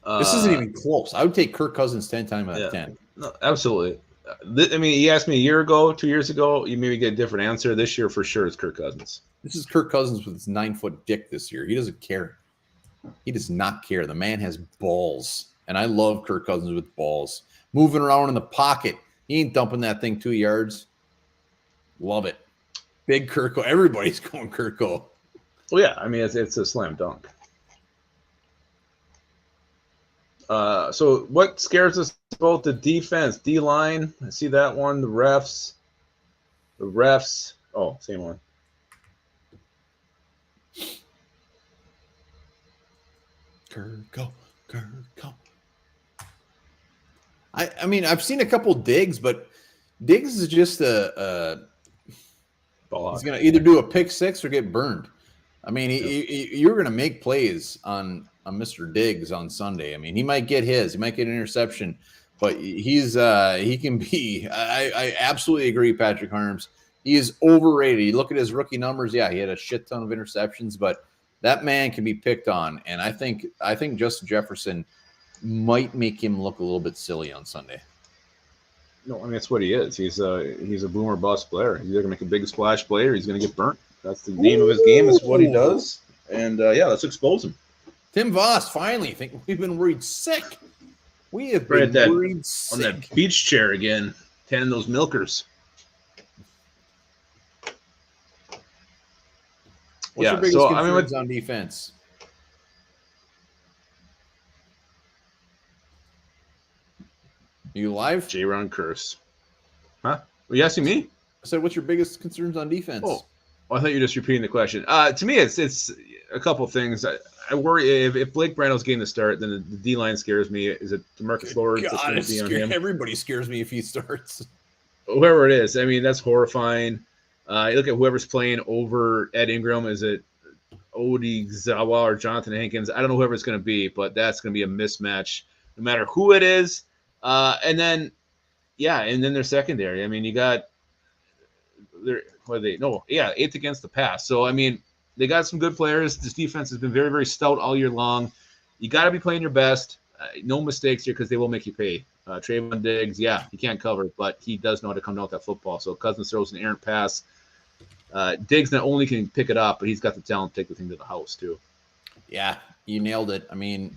This isn't even close. I would take Kirk Cousins 10 times out of 10. No, absolutely. I mean, you asked me a year ago, 2 years ago, you maybe get a different answer. This year, for sure, it's Kirk Cousins. This is Kirk Cousins with his 9-foot dick this year. He doesn't care. He does not care. The man has balls. And I love Kirk Cousins with balls. Moving around in the pocket. He ain't dumping that thing 2 yards. Love it. Big Kirko. Everybody's going Kirko. Well, yeah. I mean, it's a slam dunk. So what scares us about the defense? D-line. I see that one. The refs. Oh, same one. Kirko. I mean, I've seen a couple Diggs, but Diggs is just he's going to either do a pick six or get burned. I mean, you're going to make plays on Mr. Diggs on Sunday. I mean, he might get his. He might get an interception, but he can be. I absolutely agree, Patrick Harms. He is overrated. You look at his rookie numbers. Yeah, he had a shit ton of interceptions, but that man can be picked on. And I think Justin Jefferson might make him look a little bit silly on Sunday. No, I mean, that's what he is. He's a boomer bust player. He's either going to make a big splash play or he's going to get burnt. That's the name of his game. Is what he does. And let's expose him. Tim Voss, finally. I think we've been worried sick. We have been worried sick. On that beach chair again, tanning those milkers. What's your biggest concerns on defense? You live? J-Ron curse. Huh? Are you asking me? I said, what's your biggest concerns on defense? Oh, I thought you were just repeating the question. To me, it's a couple things. I worry if Blake Brando's getting the start, then the D-line scares me. Is it DeMarcus Lawrence that's going to be on him? Everybody scares me if he starts. Whoever it is. I mean, that's horrifying. You look at whoever's playing over Ed Ingram. Is it Odie Zawa or Jonathan Hankins? I don't know whoever it's going to be, but that's going to be a mismatch no matter who it is. And then their secondary. I mean, you got eighth against the pass. So I mean, they got some good players. This defense has been very, very stout all year long. You got to be playing your best. No mistakes here because they will make you pay. Trayvon Diggs, yeah, he can't cover, but he does know how to come down with that football. So Cousins throws an errant pass. Diggs not only can pick it up, but he's got the talent to take the thing to the house too. Yeah, you nailed it. I mean,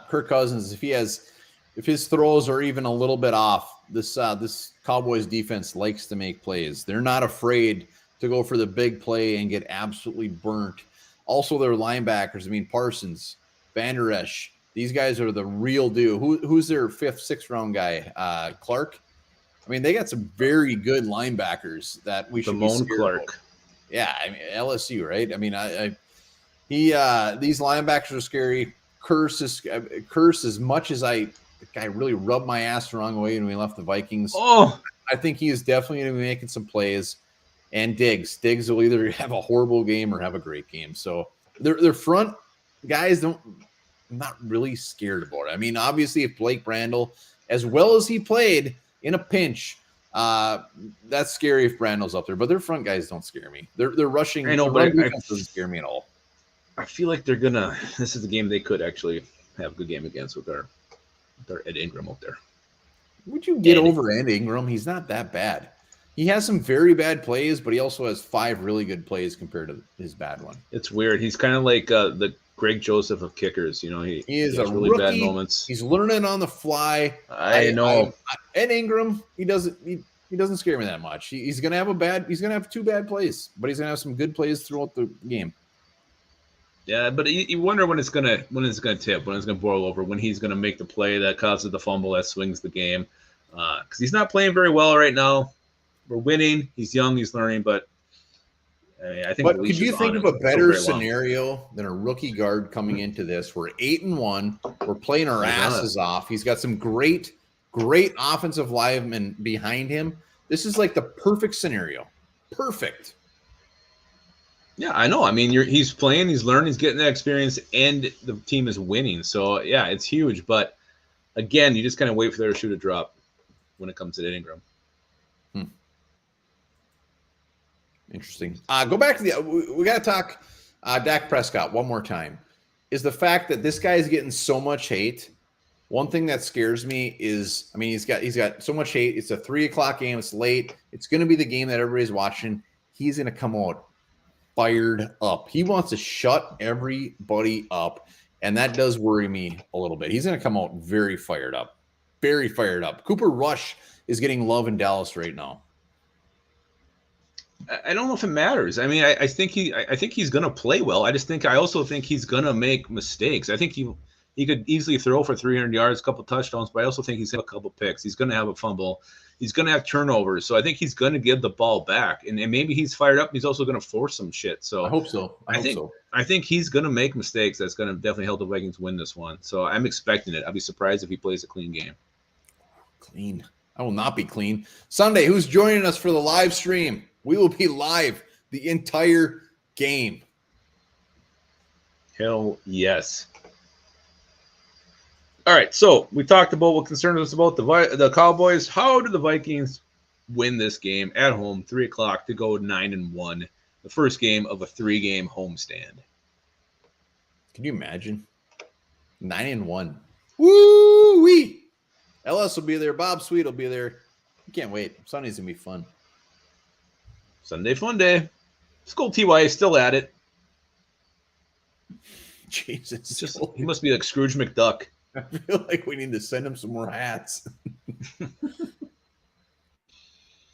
Kirk Cousins, if his throws are even a little bit off, this Cowboys defense likes to make plays. They're not afraid to go for the big play and get absolutely burnt. Also, their linebackers. I mean, Parsons, Van Der Esch, these guys are the real deal. Who's their 5th, 6th round guy? Clark. I mean, they got some very good linebackers that we should be scared Clark. about. Yeah, I mean, LSU, right? I mean, these linebackers are scary. Curse, as much as the guy really rubbed my ass the wrong way when we left the Vikings. Oh, I think he is definitely going to be making some plays. And Diggs will either have a horrible game or have a great game. So their front guys I'm not really scared about it. I mean, obviously, if Blake Brandel, as well as he played in a pinch, that's scary if Brandel's up there. But their front guys don't scare me. They're rushing. I know, but defense doesn't scare me at all. I feel like they're gonna. This is the game they could actually have a good game against with their Ed Ingram out there. Would you get over Ed Ingram? He's not that bad. He has some very bad plays, but he also has 5 really good plays compared to his bad one. It's weird. He's kind of like the Greg Joseph of kickers. You know, he is has a really rookie. bad moments. He's learning on the fly. I know. Ed Ingram, he doesn't scare me that much. He's gonna have 2 bad plays, but he's gonna have some good plays throughout the game. Yeah, but you wonder when it's gonna tip, when it's gonna boil over, when he's gonna make the play that causes the fumble that swings the game. Because he's not playing very well right now. We're winning. He's young. He's learning, but I think. But could you think of a better scenario than a rookie guard coming into this? We're 8-1. We're playing our asses off. He's got some great offensive linemen behind him. This is like the perfect scenario. Perfect. Yeah, I know. I mean, he's playing, he's learning, he's getting that experience, and the team is winning. So yeah, it's huge. But again, you just kind of wait for their shoe to drop when it comes to Ed Ingram. Interesting. Go back to we got to talk Dak Prescott one more time. Is the fact that this guy is getting so much hate. One thing that scares me is, I mean, he's got so much hate. It's a 3:00 game. It's late. It's going to be the game that everybody's watching. He's going to come out fired up. He wants to shut everybody up, and that does worry me a little bit. He's going to come out very fired up. Very fired up. Cooper Rush is getting love in Dallas right now. I don't know if it matters. I mean, I think he's going to play well. I also think he's going to make mistakes. I think he could easily throw for 300 yards, a couple touchdowns, but I also think he's going to have a couple picks. He's going to have a fumble. He's going to have turnovers. So I think he's going to give the ball back. And maybe he's fired up. And he's also going to force some shit. So I hope so. I think he's going to make mistakes. That's going to definitely help the Vikings win this one. So I'm expecting it. I'd be surprised if he plays a clean game. Clean. I will not be clean. Sunday, who's joining us for the live stream? We will be live the entire game. Hell yes. All right, so we talked about what concerns us about the Cowboys. How do the Vikings win this game at home, 3:00 to go 9-1, the first game of a 3-game homestand? Can you imagine? 9-1. Woo-wee! LS will be there. Bob Sweet will be there. I can't wait. Sunday's going to be fun. Sunday fun day. Skull TY is still at it. Jesus. He must be like Scrooge McDuck. I feel like we need to send him some more hats.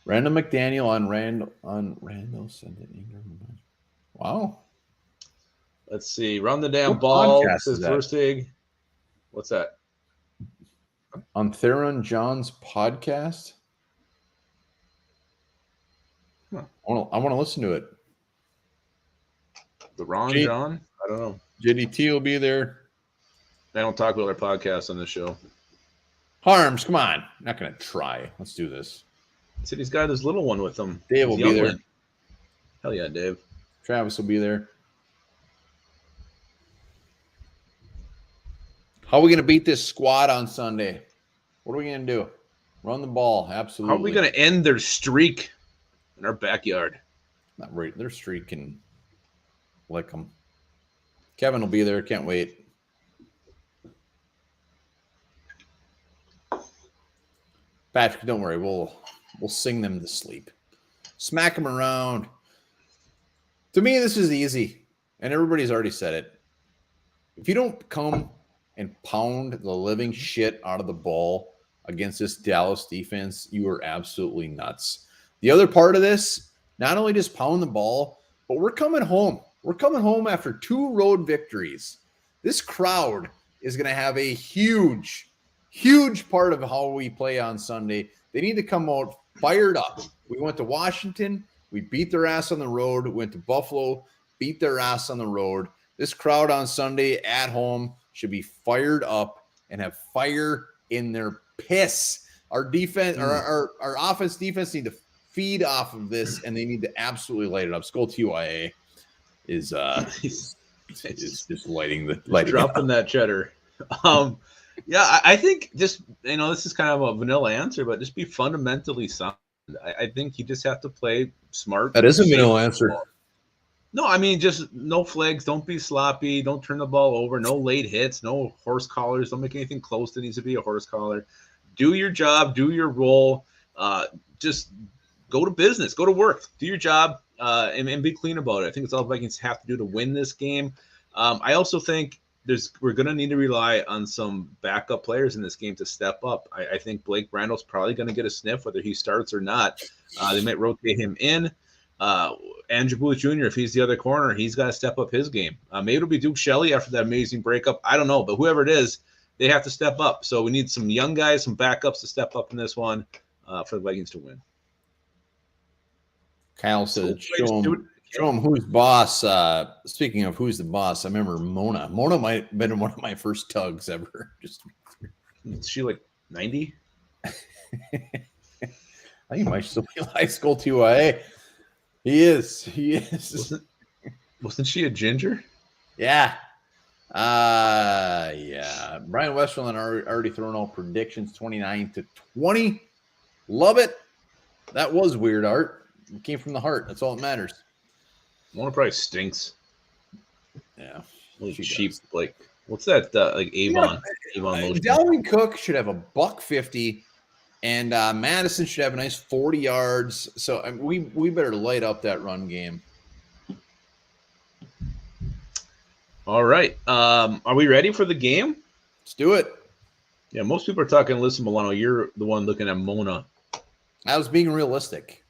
Randall McDaniel on Randall send it Ingram. Wow. Let's see. Run the damn ball. Says first egg. What's that? On Theron John's podcast. Huh. I want to listen to it. The Ron John? I don't know. JDT will be there. I don't talk about our podcasts on this show. Harms, come on. Not going to try. Let's do this. He said he's got his little one with him. Dave will be there. Hell yeah, Dave. Travis will be there. How are we going to beat this squad on Sunday? What are we going to do? Run the ball. Absolutely. How are we going to end their streak in our backyard? Not right. They're streaking. Lick them. Kevin will be there. Can't wait. Patrick, don't worry. We'll sing them to sleep. Smack them around. To me, this is easy, and everybody's already said it. If you don't come and pound the living shit out of the ball against this Dallas defense, you are absolutely nuts. The other part of this, not only just pound the ball, but we're coming home. We're coming home after 2 road victories. This crowd is going to have a huge, huge part of how we play on Sunday. They need to come out fired up. We went to Washington. We beat their ass on the road. We went to Buffalo, beat their ass on the road. This crowd on Sunday at home should be fired up and have fire in their piss. Our defense, our offense, defense need to feed off of this, and they need to absolutely light it up. Skull TYA is just lighting dropping that cheddar. Yeah, I think just this is kind of a vanilla answer, but just be fundamentally sound. I think you just have to play smart. That is a vanilla answer. No, I mean, just no flags. Don't be sloppy. Don't turn the ball over. No late hits. No horse collars. Don't make anything close that needs to be a horse collar. Do your job. Do your role. Just go to business. Go to work. Do your job and be clean about it. I think it's all Vikings have to do to win this game. I also think we're going to need to rely on some backup players in this game to step up. I think Blake Brandel's probably going to get a sniff whether he starts or not. They might rotate him in. Andrew Booth Jr., if he's the other corner, he's got to step up his game. Maybe it'll be Duke Shelley after that amazing breakup. I don't know, but whoever it is, they have to step up. So we need some young guys, some backups to step up in this one for the Vikings to win. Kyle said, show him who's boss. Speaking of who's the boss, I remember Mona. Mona might have been one of my first tugs ever. Is she like 90? I think he might still be high school TYA. He is. Wasn't she a ginger? Yeah. Yeah. Brian Westerland already thrown out predictions 29-20. Love it. That was weird, Art. It came from the heart. That's all that matters. One probably stinks. Yeah. Cheap, like what's that? Like Avon. Avon lotion. Dalvin Cook should have $150. And Madison should have a nice 40 yards. So we better light up that run game. All right. Are we ready for the game? Let's do it. Yeah, most people are talking Alyssa Milano. You're the one looking at Mona. I was being realistic.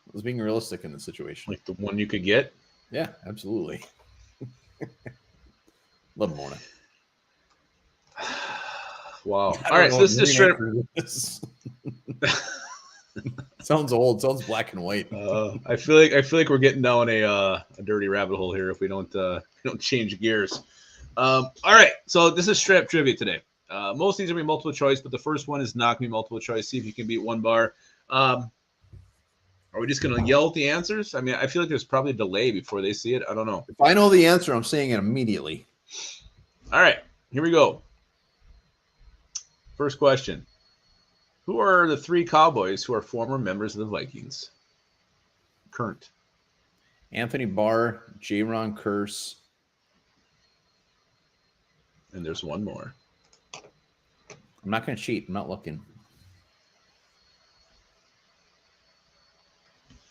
I was being realistic in the situation. Like the one you could get? Yeah, absolutely. Love Mona. Wow. All right, so this is straight. Sounds old. Sounds black and white. I feel like we're getting down a dirty rabbit hole here if we don't change gears. All right, so this is straight up trivia today. Most of these are gonna be multiple choice, but the first one is not gonna be multiple choice. See if you can beat one bar. Are we just gonna yell at the answers? I mean, I feel like there's probably a delay before they see it. I don't know. If I know the answer, I'm saying it immediately. All right, here we go. First question. Who are the 3 Cowboys who are former members of the Vikings? Current. Anthony Barr, J-Ron Curse. And there's one more. I'm not going to cheat. I'm not looking.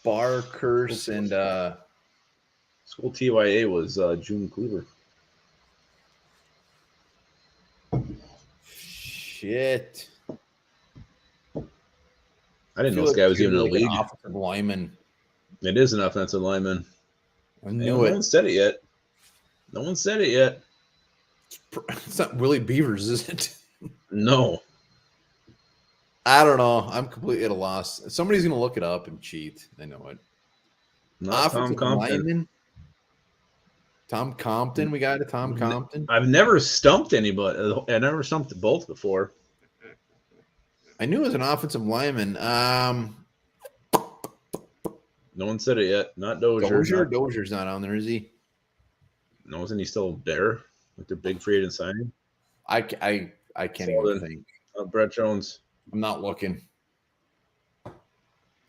Barr, Curse, and School TYA was June Cleaver. Shit. I didn't know this guy was even in the league. Offensive lineman. It is an offensive lineman. I knew No one said it yet. No one said it yet. It's not Willie Beavers, is it? No. I don't know. I'm completely at a loss. Somebody's going to look it up and cheat. I know it. Not Tom Compton. Lineman? Tom Compton. We got a Tom Compton. I've never stumped anybody. I never stumped both before. I knew it was an offensive lineman. No one said it yet. Not Dozier. Dozier's not on there, is he? No, isn't he still there? Like their big free agent signing? I can't even think. Brett Jones. I'm not looking. I'm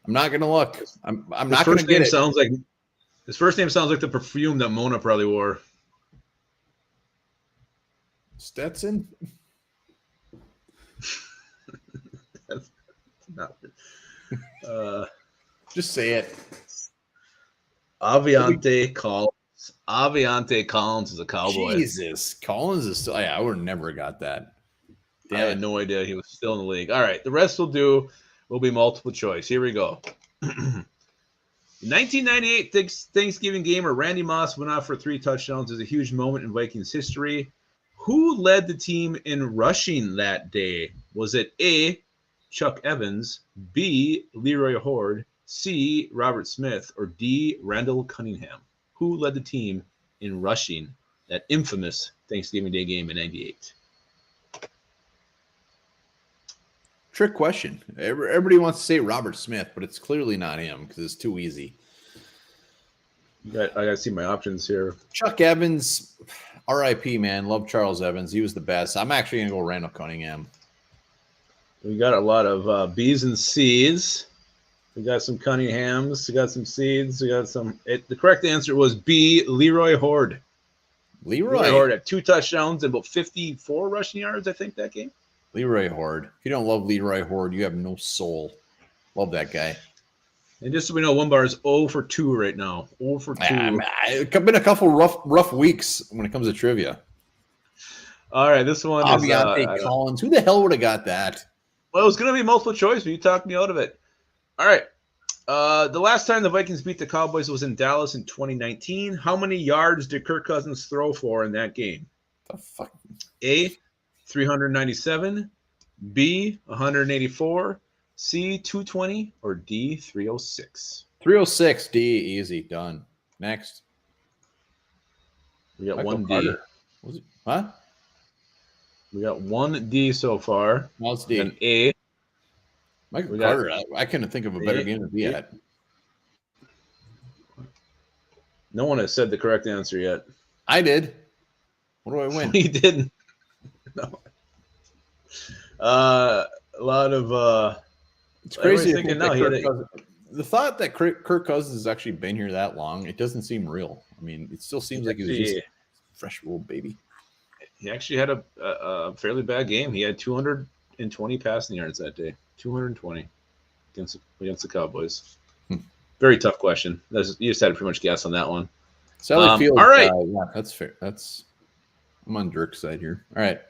not going to look. I'm not going to get it. Sounds like His first name sounds like the perfume that Mona probably wore. Stetson? That's not. Just say it. Aviante Collins. Aviante Collins is a Cowboy. Jesus. Collins is still. Yeah, I would have never got that. I had no idea he was still in the league. All right, the rest will do. Will be multiple choice. Here we go. 1998 Thanksgiving game where Randy Moss went off for 3 touchdowns is a huge moment in Vikings history. Who led the team in rushing that day? Was it A, Chuck Evans, B, Leroy Horde, C, Robert Smith, or D, Randall Cunningham? Who led the team in rushing that infamous Thanksgiving Day game in 98? Trick question. Everybody wants to say Robert Smith, but it's clearly not him because it's too easy. I got to see my options here. Chuck Evans, R.I.P., man. Love Charles Evans. He was the best. I'm actually going to go Randall Cunningham. We got a lot of B's and C's. We got some Cunninghams. We got some C's. We got some. The correct answer was B, Leroy Horde. Leroy Horde had 2 touchdowns and about 54 rushing yards, I think, that game. Leroy Horde. If you don't love Leroy Horde, you have no soul. Love that guy. And just so we know, one bar is 0 for 2 right now. 0 for 2. It's been a couple rough weeks when it comes to trivia. All right, this one Aviante is Collins. Who the hell would have got that? Well, it was going to be multiple choice, but you talked me out of it. All right. The last time the Vikings beat the Cowboys was in Dallas in 2019. How many yards did Kirk Cousins throw for in that game? The fuck? A, 397, B, 184, C, 220, or D, 306? 306, D, easy, done. Next. We got Michael 1 Carter. D. Was it? Huh? We got 1 D so far. What's D? An A. Michael Carter. I couldn't think of a better game to be at. No one has said the correct answer yet. I did. What do I win? He didn't. No. A lot of it's crazy thinking now. The thought that Kirk Cousins has actually been here that long, it doesn't seem real. I mean, it still seems like he was just a fresh little baby. He actually had a fairly bad game. He had 220 passing yards that day. 220 against the Cowboys. Very tough question. You just had to pretty much guess on that one. Sally Fields. All right. Yeah, that's fair. I'm on Dirk's side here. All right.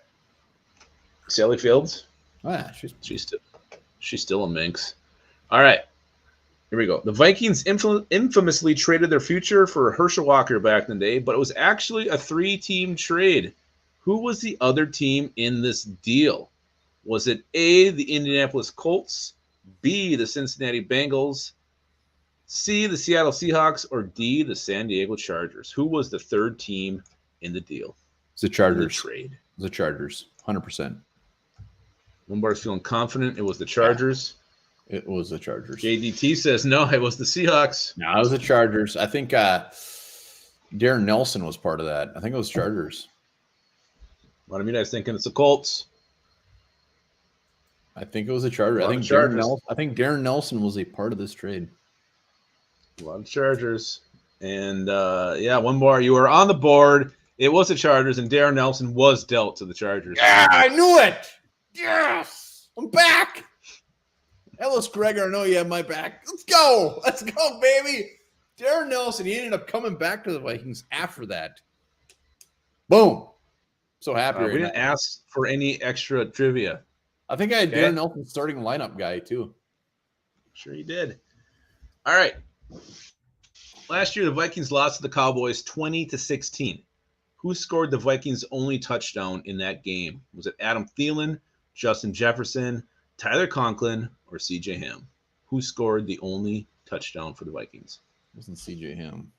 Sally Fields. Oh, yeah, she's still a minx. All right. Here we go. The Vikings infamously traded their future for Herschel Walker back in the day, but it was actually a 3-team trade. Who was the other team in this deal? Was it A, the Indianapolis Colts, B, the Cincinnati Bengals, C, the Seattle Seahawks, or D, the San Diego Chargers? Who was the 3rd team in the deal? It's the Chargers. The trade. The Chargers, 100%. One bar's feeling confident. It was the Chargers. Yeah, it was the Chargers. JDT says no, it was the Seahawks. No, it was the Chargers. I think Darren Nelson was part of that. I think it was Chargers. What I mean, I was thinking it's the Colts. I think it was the Chargers. I think Darren Nelson was a part of this trade. A lot of Chargers. And, one more. You were on the board. It was the Chargers, and Darren Nelson was dealt to the Chargers. Yeah, I knew it. Yes. I'm back. Ellis Gregor, I know you have my back. Let's go, baby. Darren Nelson, he ended up coming back to the Vikings after that. Boom. So happy. We didn't ask for any extra trivia. I think I had Darren Nelson starting lineup guy too. Sure you did. All right. Last year, the Vikings lost to the Cowboys 20-16. Who scored the Vikings' only touchdown in that game? Was it Adam Thielen, Justin Jefferson, Tyler Conklin, or C.J. Ham? Who scored the only touchdown for the Vikings? It wasn't C.J. Ham.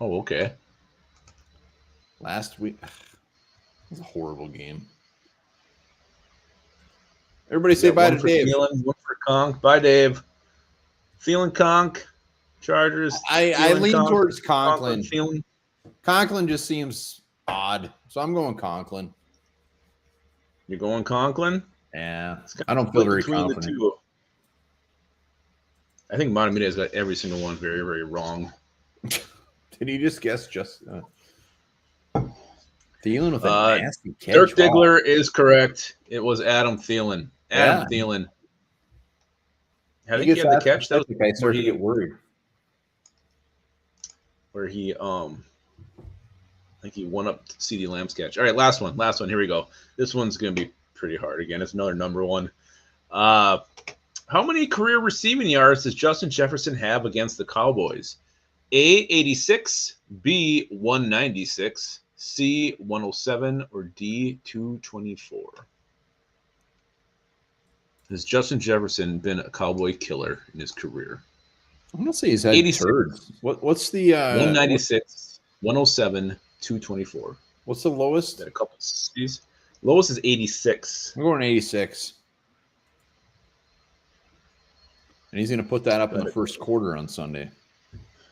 Oh, okay. Last week. It was a horrible game. Everybody say bye to Dave. Thielen, one for Conk. Bye, Dave. Thielen, Conk, Chargers. I lean towards Conklin. Thielen. Conklin just seems odd, so I'm going Conklin. You're going Conklin? Yeah. I don't feel very confident. The two. I think Montemita's got every single one very, very wrong. Did he just guess Thielen with a nasty catch? Dirk Diggler is correct. It was Adam Thielen. Thielen. I think he had the catch. That was I started to get worried. Where he I think he won up CD Lamb's catch. All right, last one. Here we go. This one's gonna be pretty hard again. It's another number one. How many career receiving yards does Justin Jefferson have against the Cowboys? A, 86, B, 196, C, 107, or D, 224? Has Justin Jefferson been a Cowboy killer in his career? I'm going to say he's had 86. turds. What's the 196, 107, 224. What's the lowest? Got a couple C's. Lowest is 86. I'm going 86. And he's going to put that up in the first quarter on Sunday.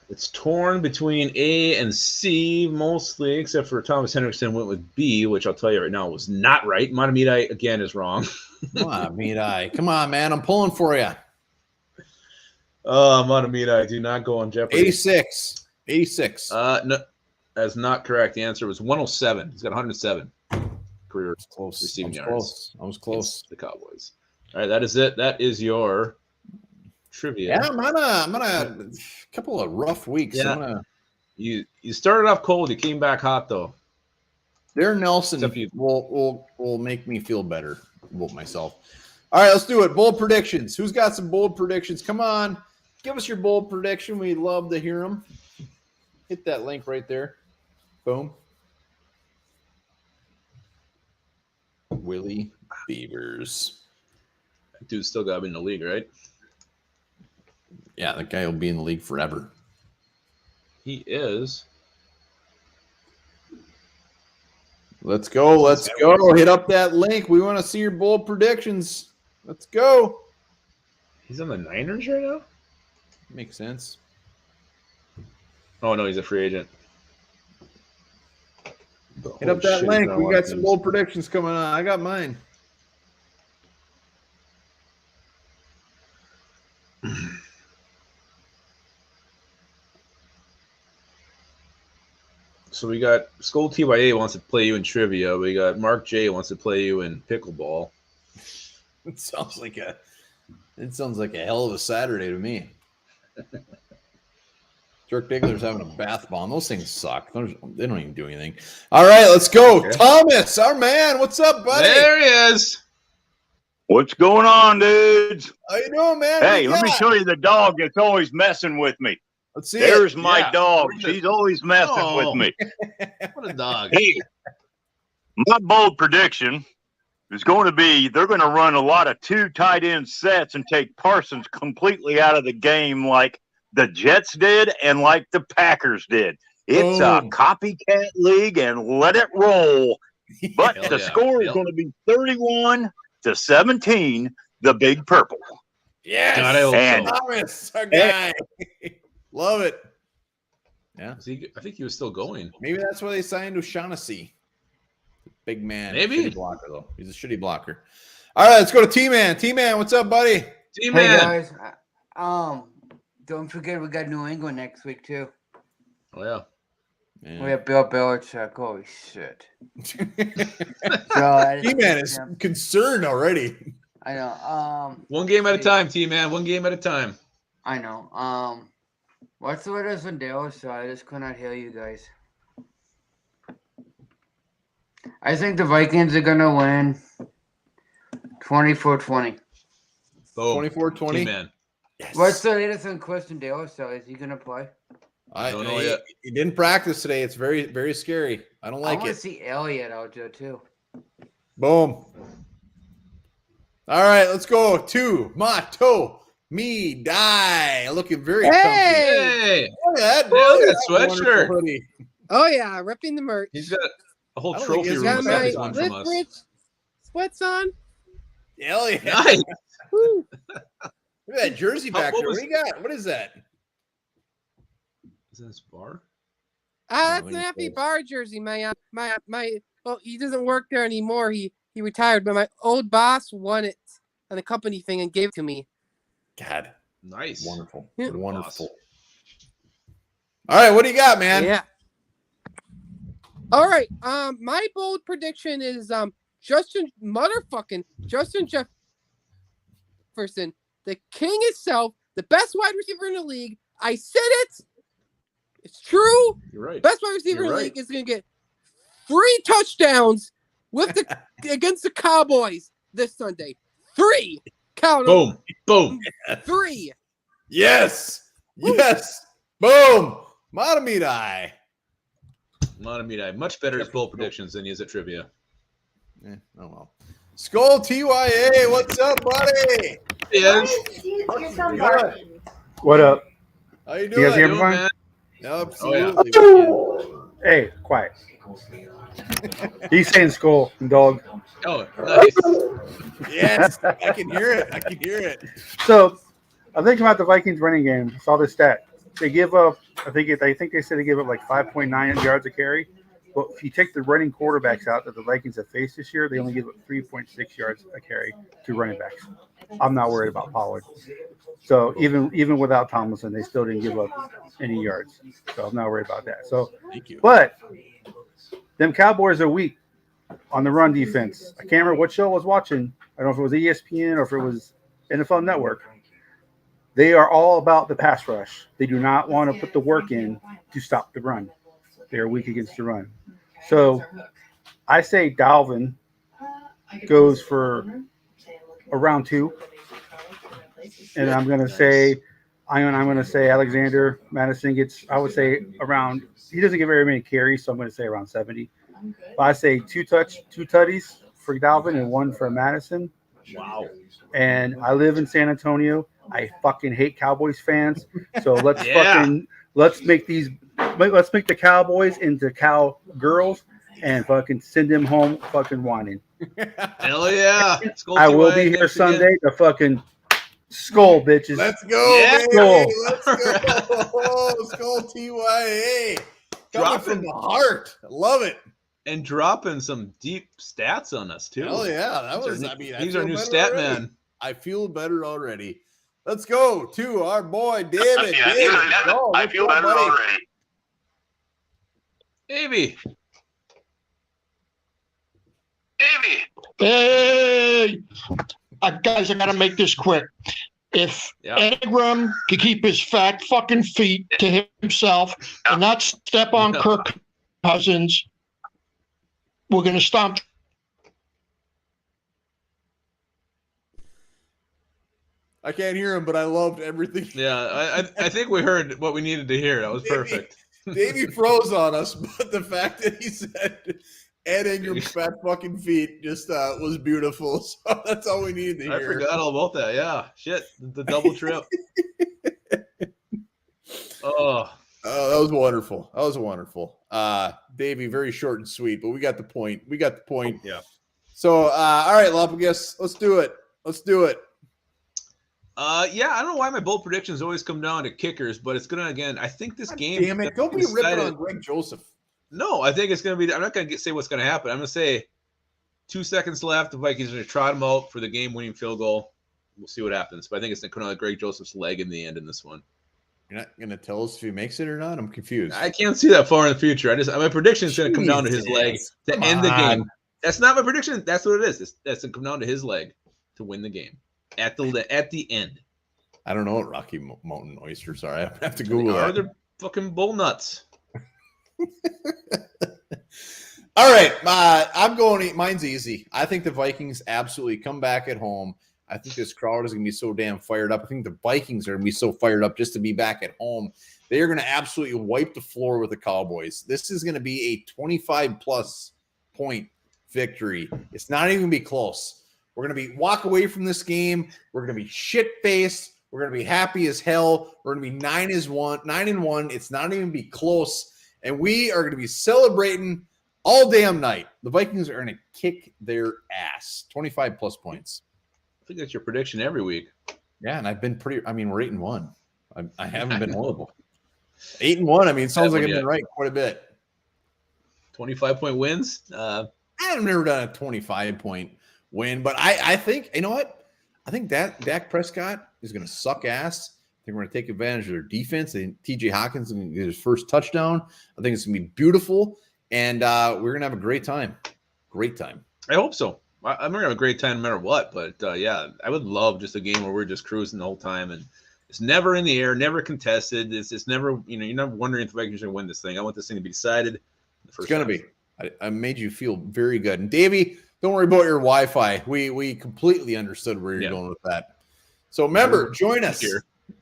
It's torn between A and C mostly, except for Thomas Hendrickson went with B, which I'll tell you right now was not right. Montemita, again, is wrong. Montemita. Come on, man. I'm pulling for you. Montemita, do not go on Jeopardy. 86. 86. No, that's not correct. The answer was 107. He's got 107 career receiving yards. I was close. The Cowboys. All right, that is it. That is your trivia. Yeah, I'm on a couple of rough weeks. Yeah. You started off cold. You came back hot, though. Darren Nelson will make me feel better about myself. All right, let's do it. Bold predictions. Who's got some bold predictions? Come on. Give us your bold prediction. We'd love to hear them. Hit that link right there. Boom. Willie Beavers. That dude's still got to be in the league, right? Yeah, that guy will be in the league forever. He is. Let's go. Let's go. Hit up that link. We want to see your bold predictions. Let's go. He's on the Niners right now? Makes sense. Oh, no, he's a free agent. Hit up that link. We got some bold predictions coming on. I got mine. So we got Skull TYA wants to play you in trivia. We got Mark J wants to play you in pickleball. It sounds like a hell of a Saturday to me. Dirk Diggler's having a bath bomb. Those things suck. They don't even do anything. All right, let's go. Okay. Thomas, our man. What's up, buddy? There he is. What's going on, dudes? How you doing, man? Hey, let me show you the dog that's always messing with me. Let's see. There's my dog. She's always messing with me. What a dog. Hey, my bold prediction is going to be they're going to run a lot of 2 tight end sets and take Parsons completely out of the game like the Jets did and like the Packers did. It's a copycat league and let it roll. But the score is going to be 31-17, the Big Purple. Yes. And Thomas, our guy. Love it. Yeah. I think he was still going. Maybe that's why they signed O'Shaughnessy. Big man. Maybe. Shitty blocker, though. He's a shitty blocker. All right, let's go to T-Man. T-Man, what's up, buddy? T-Man. Hey, guys. Don't forget we got New England next week, too. Oh, yeah. We have Bill Belichick. Holy shit. T-Man is concerned already. I know. One game at a time, T-Man. One game at a time. I know. What's the latest on Dallas? I just could not hear you guys. I think the Vikings are going to win 24-20. 24-20? T-Man. Yes. What's the latest on Christian Dallas? Is he going to play? I don't know yet. He didn't practice today. It's very, very scary. I don't like it. I want to see Elliott out there, too. Boom. All right, let's go to Mato Me Die. Looking very comfy. Hey! Look at that. Look at that sweatshirt. Oh, yeah. Repping the merch. He's got a whole I don't think trophy he's room got of my this one from us. Rich sweats on. Hell yeah. Nice. Look at that jersey back What there. was- What do you got? What is that? Is this bar? That's an happy bar jersey. Well, he doesn't work there anymore. He retired, but my old boss won it on the company thing and gave it to me. God. Nice. Wonderful. Yeah. Wonderful. All right, what do you got, man? Yeah. All right. My bold prediction is Justin Jefferson, the king itself, the best wide receiver in the league. I said it. It's true. You're right. Best wide receiver in the league is going to get 3 touchdowns against the Cowboys this Sunday. 3. Count them. Boom. 3. Yes. Yes. Boom. Matamidai. Much better at bold predictions than he is at trivia. Oh well. Skull TYA, what's up, buddy? Yes. What up? How you You doing? guys hear me fine? Absolutely. Hey, quiet. He's saying skull, dog. Oh, nice. Yes, I can hear it. So, I'm thinking about the Vikings running game. I saw this stat. They give up, I think they said they give up like 5.9 yards a carry. But if you take the running quarterbacks out that the Vikings have faced this year, they only give up 3.6 yards a carry to running backs. I'm not worried about Pollard. So even without Tomlinson, they still didn't give up any yards. So I'm not worried about that. So, Thank you. but them Cowboys are weak on the run defense. I can't remember what show I was watching. I don't know if it was ESPN or if it was NFL Network. They are all about the pass rush. They do not want to put the work in to stop the run. They are weak against the run. So I say Dalvin goes for around 2. And I'm going to say Alexander Madison gets, I would say around, he doesn't get very many carries, so I'm going to say around 70. But I say 2 tutties for Dalvin and 1 for Madison. Wow. And I live in San Antonio. I fucking hate Cowboys fans. So let's make the Cowboys into cowgirls and fucking send them home fucking whining. Hell yeah. I will be here Sunday to fucking skull, bitches. Let's go, Yeah. baby. Let's go. Skull TYA. Coming from the heart. I love it. And dropping some deep stats on us, too. Hell yeah. He's our new stat man. I feel better already. Let's go to our boy David. I feel better already. Davey. Hey, guys, I got to make this quick. If Engram can keep his fat fucking feet to himself and not step on Kirk Cousins, we're going to stomp. I can't hear him, but I loved everything. Yeah, I think we heard what we needed to hear. That was perfect. Davey froze on us, but the fact that he said Ed Ingram's fat fucking feet just was beautiful. So that's all we needed to hear. I forgot all about that. Yeah, shit, the double trip. Oh, that was wonderful. That was wonderful. Davey, very short and sweet, but we got the point. Yeah. So, all right, Lapagus, let's do it. Yeah, I don't know why my bold predictions always come down to kickers, but it's gonna again. I think this game. Damn it! Don't be ripping on Greg Joseph. No, I think it's gonna be. I'm not gonna say what's gonna happen. I'm gonna say 2 seconds left. The Vikings are gonna trot him out for the game-winning field goal. We'll see what happens, but I think it's gonna come out of Greg Joseph's leg in the end in this one. You're not gonna tell us if he makes it or not? I'm confused. I can't see that far in the future. My prediction is gonna come down to his leg to end the game. That's not my prediction. That's what it is. That's gonna come down to his leg to win the game at the end. I don't know what Rocky Mountain oysters are. I have to Google that. They're fucking bull nuts. All right, I'm going. Mine's easy. I think the Vikings absolutely come back at home. I think this crowd is going to be so damn fired up. I think the Vikings are going to be so fired up just to be back at home. They are going to absolutely wipe the floor with the Cowboys. This is going to be a 25-plus point victory. It's not even going to be close. We're going to walk away from this game. We're going to be shit-faced. We're going to be happy as hell. We're going to be 9-1. It's not even be close. And we are going to be celebrating all damn night. The Vikings are going to kick their ass. 25-plus points. I think that's your prediction every week. Yeah, and I've been we're 8-1. I haven't been horrible. 8-1, it sounds like I've been right quite a bit. 25-point wins? I've never done a 25-point win, but I think, you know what? I think that Dak Prescott is going to suck ass, think we're going to take advantage of their defense. TJ Hawkins going to get his first touchdown. I think it's going to be beautiful, and we're going to have a great time. Great time. I hope so. I'm going to have a great time no matter what. But, yeah, I would love just a game where we're just cruising the whole time. And it's never in the air, never contested. It's never, you're never wondering if the Vikings are going to win this thing. I want this thing to be decided. It's going to be. I made you feel very good. And, Davey, don't worry about your Wi-Fi. We completely understood where you're going with that. So, remember, join us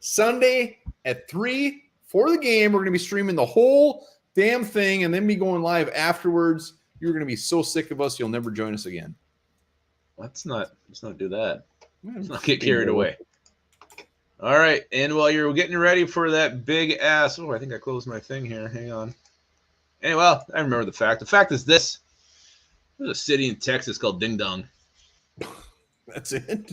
Sunday at 3 for the game. We're going to be streaming the whole damn thing and then be going live afterwards. You're going to be so sick of us, you'll never join us again. Let's not do that. Let's not get carried away. All right. And while you're getting ready for that big ass, I think I closed my thing here. Hang on. Anyway, well, I remember the fact. The fact is this. There's a city in Texas called Ding Dong. That's it.